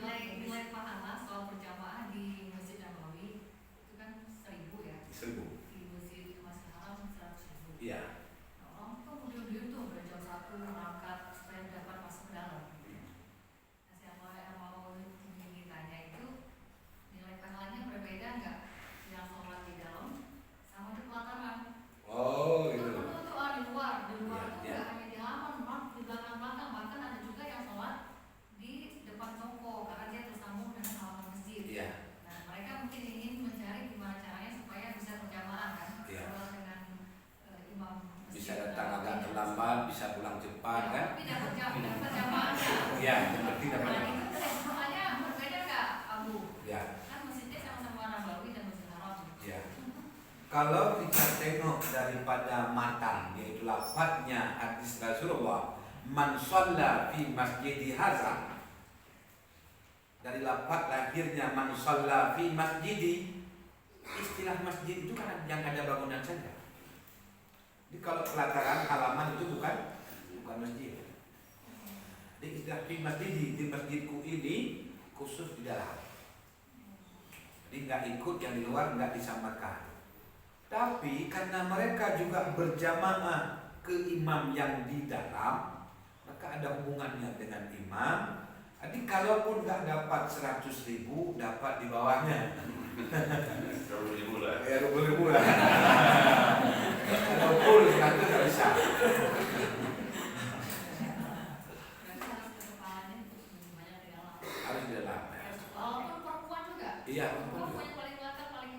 Nilai pahala soal berjamaah di Masjid Nabawi itu kan 1.000 ya. 1.000. Di Masjid Masjid Haram 100.000. Iya. Nah, orang tuh berdiri tuh dari jam 1 berangkat supaya dapat masuk ke dalam. Nah, siapa yang mau ingin tanya itu nilai pahalanya berbeda nggak? Yang sholat di dalam sama di pelataran. Oh, Itu gitu. di luar Iya, itu iya. nggak hanya di halaman, malah di belakang-belakang, bahkan ada juga yang sholat di depan toko karena dia tersambung dengan halaman masjid. Iya. Nah, mereka mungkin ingin mencari gimana caranya supaya bisa berjamaah kan, Iya. sholat dengan imam masjid. Bisa datang agak terlambat, bisa pulang cepat kan? Tapi dapat jamaahnya. Iya, seperti dapat. Nah, itu jamaahnya berbeda nggak, Abu? Ya. Kan masjidnya sama-sama Nabawi dan Masjid Haram. Ya. Kalau kita tengok daripada matan, yaitu lafadznya hadis Rasulullah, man shalla fi masjidi hadza, dari lafaz lahirnya man shalla fi masjidi, istilah masjid itu kan yang ada bangunan saja. Jadi kalau pelataran halaman itu bukan masjid. Jadi istilah fi masjidi, di masjidku ini khusus di dalam. Jadi nggak ikut yang di luar, nggak disamakan. Tapi karena mereka juga berjamaah ke imam yang di dalam, maka ada hubungannya dengan imam. Jadi kalaupun nggak dapat 100.000, dapat di bawahnya 20.000 lah. ya 20.000 lah. Kalau full 100 nggak bisa. Berarti harus kedepannya banyak di dalam. Harus di dalam. Ya. Walaupun perempuan juga. Iya, Perempuan betul. yang paling belakang paling.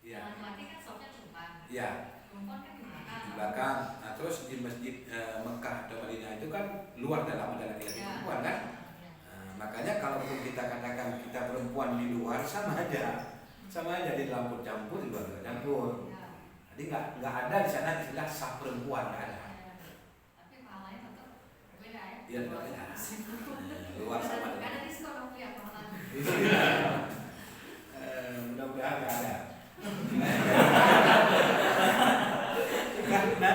Iya. Laki-laki kan sopnya depan. Iya. Perempuan kan di belakang. Di belakang. Nah, terus di masjid Mekah atau Madinah itu kan luar dalam ada laki-laki perempuan kan. Makanya kalaupun kita katakan kita perempuan di luar sama aja di dalam pun campur, di luar nggak campur. Jadi nggak ada di sana istilah sah perempuan, nggak ada. Tapi pahalanya tetap berbeda ya. Iya, berbeda. Luar sama Nggak ada dengan. diskon dong ya pahalanya. Mudah-mudahan nggak ada. Karena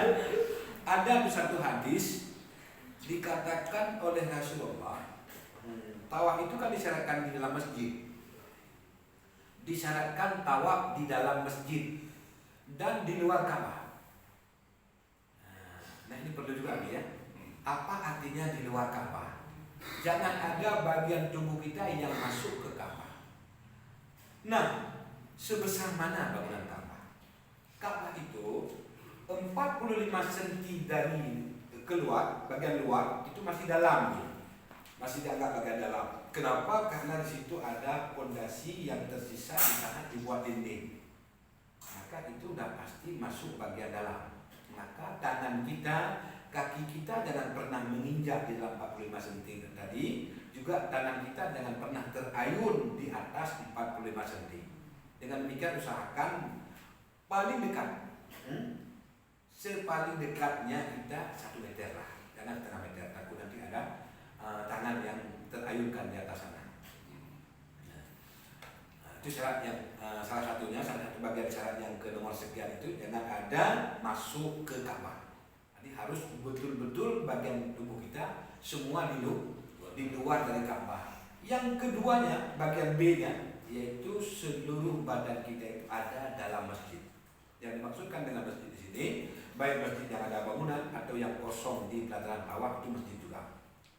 ada satu hadis dikatakan oleh Rasulullah, tawaf itu kan disyaratkan di dalam masjid. Disyaratkan tawaf di dalam masjid dan di luar Ka'bah. Nah ini perlu juga nih ya. Apa artinya di luar Ka'bah? Jangan ada bagian tubuh kita yang masuk ke Ka'bah. Nah, sebesar mana bangunan Ka'bah? Ka'bah itu 45 cm dari keluar, bagian luar itu masih dalam nih. Masih dianggap bagian dalam. Kenapa? Karena di situ ada pondasi yang tersisa di sana dibuat dinding. Maka itu udah pasti masuk bagian dalam. Maka tangan kita, kaki kita jangan pernah menginjak di dalam 45 cm tadi. Juga tangan kita jangan pernah terayun di atas 45 cm. Dengan demikian usahakan paling dekat. Sepaling dekatnya kita 1 meter lah. Jangan setengah meter. Takut nanti ada tangan yang terayunkan di atas sana. Itu syarat yang salah satu bagian syarat yang ke nomor sekian itu jangan ada masuk ke Ka'bah. Jadi harus betul-betul bagian tubuh kita semua di luar dari Ka'bah. Yang keduanya bagian B-nya yaitu seluruh badan kita itu ada dalam masjid. Yang dimaksudkan dengan masjid di sini baik masjid yang ada bangunan atau yang kosong di pelataran tawaf itu masjid juga.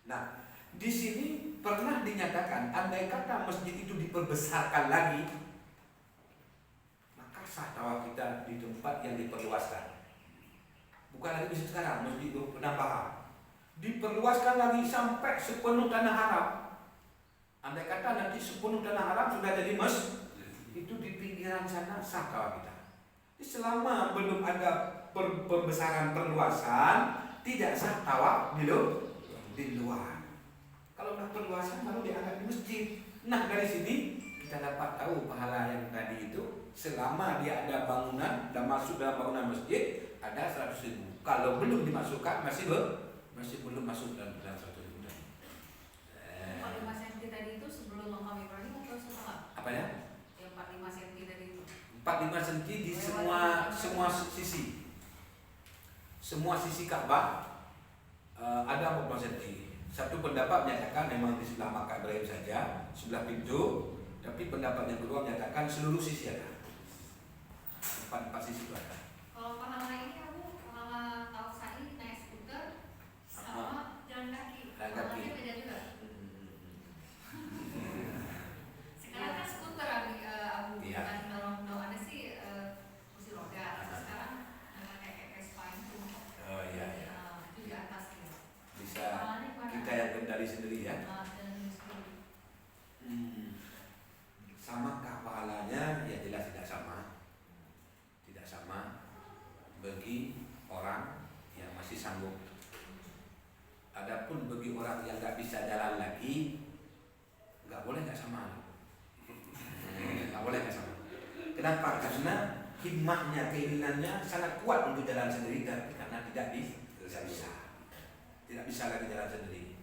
Nah, di sini pernah dinyatakan andai kata masjid itu diperbesarkan lagi, maka sah tawaf kita di tempat yang diperluaskan. Bukan lagi masjid sekarang, masjid itu penambahan. Diperluaskan lagi sampai sepenuh tanah Arab. Andai kata nanti sepenuh tanah Arab sudah jadi masjid, itu di pinggiran sana sah kawah kita. Jadi selama belum ada pembesaran perluasan, tidak sah tawaf di luar. Kalau udah perluasan baru dianggap di masjid. Nah dari sini kita dapat tahu pahala yang tadi itu selama dia ada bangunan dan masuk dalam bangunan masjid ada 100.000. Kalau belum dimasukkan masih belum masuk dalam 100.000 tadi. 45 cm tadi itu sebelum makam Ibrahim atau setelah? Apa ya? Yang 45 cm tadi itu. 45 cm di semua sisi. Semua sisi Ka'bah ada 45 cm. Satu pendapat menyatakan memang di sebelah makam Ibrahim saja, sebelah pintu. Tapi pendapat yang kedua menyatakan seluruh sisi ada. 4 sisi itu ada. Kalau pahala ini aku pahala tawaf sa'i naik skuter sama jalan kaki. Pahalanya beda juga. Sekarang kan skuter abu Iya. bukan dorong ada sih kursi roda. Sekarang kayak Vespa itu. Oh iya. Itu di atas gitu. Bisa Pahalanya gimana? kita yang kendali sendiri ya. Dan sendiri. Samakah pahalanya? Ya jelas tidak sama. Tidak sama bagi orang yang masih sanggup. Adapun bagi orang yang nggak bisa jalan lagi, nggak boleh nggak sama. Nggak boleh nggak sama. Kenapa? Karena himmahnya, keinginannya sangat kuat untuk jalan sendiri karena tidak bisa. Tidak bisa lagi jalan sendiri.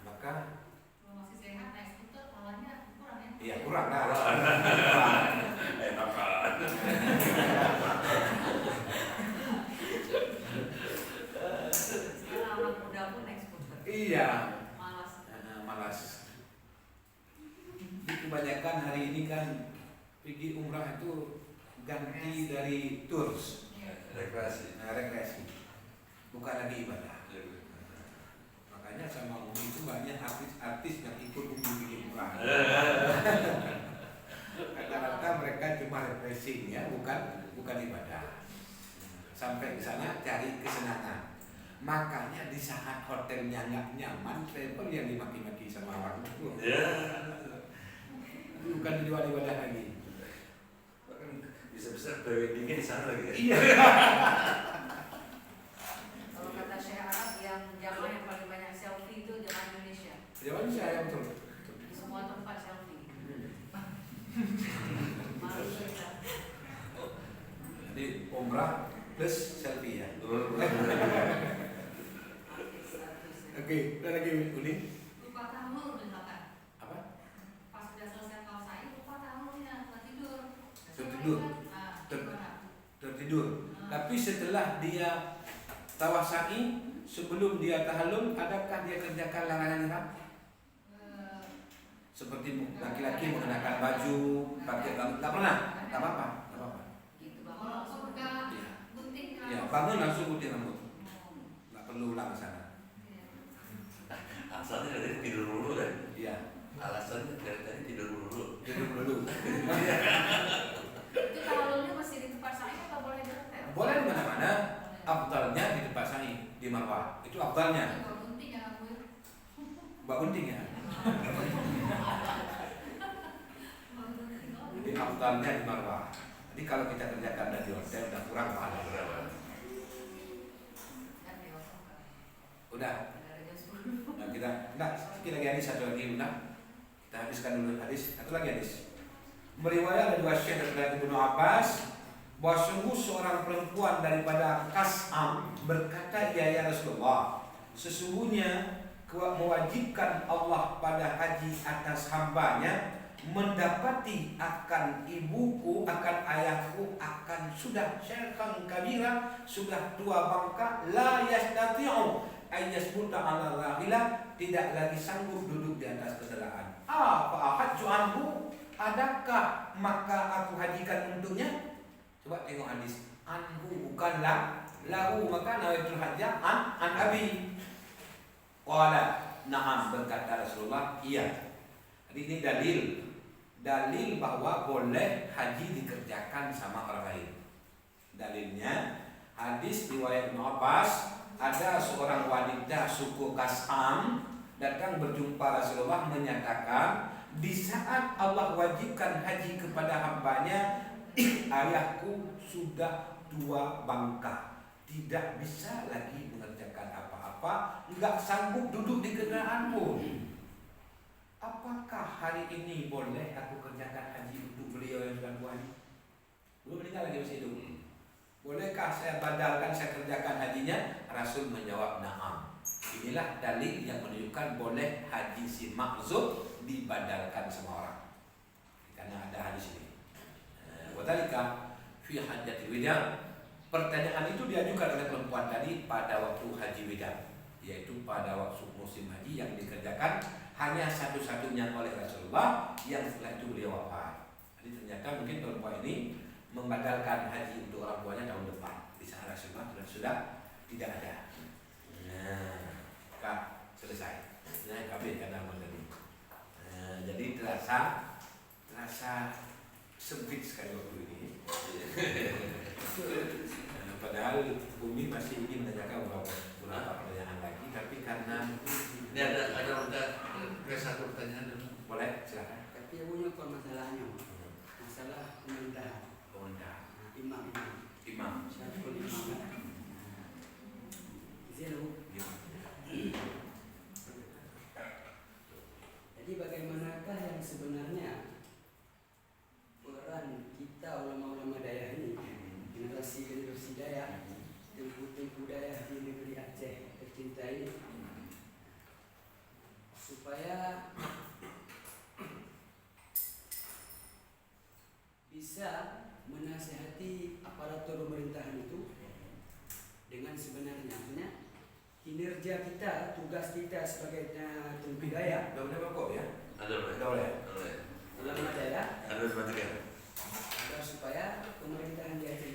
Maka Kalau masih sehat naik skuter pahalanya kurang ya? iya kurang lah. Sekarang anak muda pun naik skuter. Iya. Malas. Malas. Kebanyakan hari ini kan pergi umrah itu ganti dari tours, Rekreasi. rekreasi, bukan lagi ibadah. Makanya sama Umi itu banyak artis-artis yang ikut Umi bikin umrah. Rata-rata mereka cuma refreshing ya, bukan ibadah. Sampai di sana cari kesenangan. Makanya di saat hotelnya nggak nyaman, travel yang dimaki-maki sama orang itu. Bukan dijual ibadah lagi. Bisa-bisa preweddingnya di sana lagi ya. Iya. Kalau kata Syekh Arab yang jamaah yang paling banyak selfie itu jamaah Indonesia. Jawaban saya betul. Di semua tempat selfie. Malu kita. Jadi umrah plus selfie ya. Oke, ada lagi Uni? Lupa tahun misalkan. Apa? Pas sudah selesai tawaf sa'i lupa tahunnya, tempat tidur. Tertidur. Gimana? Tertidur. Tapi setelah dia tawaf sa'i, sebelum dia tahallul, adakah dia kerjakan larangan ihram? Seperti laki-laki mengenakan baju, pakai rambut, tak pernah, tak apa-apa, tak apa-apa. Gitu bangun langsung buka Iya. gunting kan. Ya, bangun langsung gunting rambut, nggak perlu ulang ke sana. Asalnya dari tidur dulu kan. Iya, Alasannya dari tadi tidur dulu. tidur dulu. Itu tahallulnya masih di tempat sa'i atau boleh di hotel? Boleh di mana-mana. Afdalnya di tempat sa'i di Marwah, itu afdalnya. Kalau gunting jangan gue. Mbak gunting ya. Jadi afdalnya di Marwah. Jadi kalau kita kerjakan dari hotel udah kurang pahala. Udah. Nah, kita enggak, sedikit lagi hadis satu lagi udah. Kita habiskan dulu hadis. Satu lagi hadis. Meriwayat dari Syekh dari Ibnu Abbas bahwa sungguh seorang perempuan daripada Kas'am berkata, ya Rasulullah, sesungguhnya mewajibkan Allah pada haji atas hambanya mendapati akan ibuku, akan ayahku, akan sudah syaikhan kabira, sudah tua bangka, la yastati'u ayyasbuta ala rahilah, tidak lagi sanggup duduk di atas kendaraan. Fa ahajju anhu, adakah maka aku hajikan untuknya? Coba tengok hadis. Anhu bukanlah lahu, maka nawaitul hajjah an abi. Qala na'am, berkata Rasulullah, iya. Jadi ini dalil bahwa boleh haji dikerjakan sama orang lain. Dalilnya Hadis riwayat Ibnu Abbas, ada seorang wanita suku Kasam datang berjumpa Rasulullah menyatakan, di saat Allah wajibkan haji kepada hambanya, ayahku sudah tua bangka, tidak bisa lagi mengerjakan apa-apa, nggak sanggup duduk di kendaraan pun. Apakah hari ini boleh aku kerjakan haji untuk beliau yang sudah tua ini? Belum meninggal lagi masih hidup. Bolehkah saya badalkan, saya kerjakan hajinya? Rasul menjawab na'am. Inilah dalil yang menunjukkan boleh haji si Makhzum dibadalkan sama orang. Karena ada hadis ini. Wadhalika fi hajjatil wida. Pertanyaan itu diajukan oleh perempuan tadi pada waktu haji wida, yaitu pada waktu musim haji yang dikerjakan hanya satu-satunya oleh Rasulullah, yang setelah itu beliau wafat. Jadi ternyata mungkin perempuan ini membadalkan haji untuk orang tuanya tahun depan. Di saat Rasulullah sudah tidak ada. Nah, Kak, selesai. Nah, kami karena tadi. Jadi terasa sempit sekali waktu ini. Padahal Bumi masih ingin menanyakan beberapa pertanyaan lagi, tapi karena Ini ada satu pertanyaan dulu. boleh silakan. Tapi yang punya apa masalahnya? Masalah pemerintahan. Imam. Syariful imam. Zero. Jadi bagaimanakah yang sebenarnya peran kita ulama-ulama daerah ini, generasi daerah, tempu daerah di negeri Aceh tercinta ini, supaya bisa menasihati aparatur pemerintahan itu dengan sebenarnya, maksudnya kinerja kita, tugas kita sebagai tempu daerah, Udah kok ya? Ada boleh. Udah boleh. ulama daerah, Ada seperti agar supaya pemerintahan di Aceh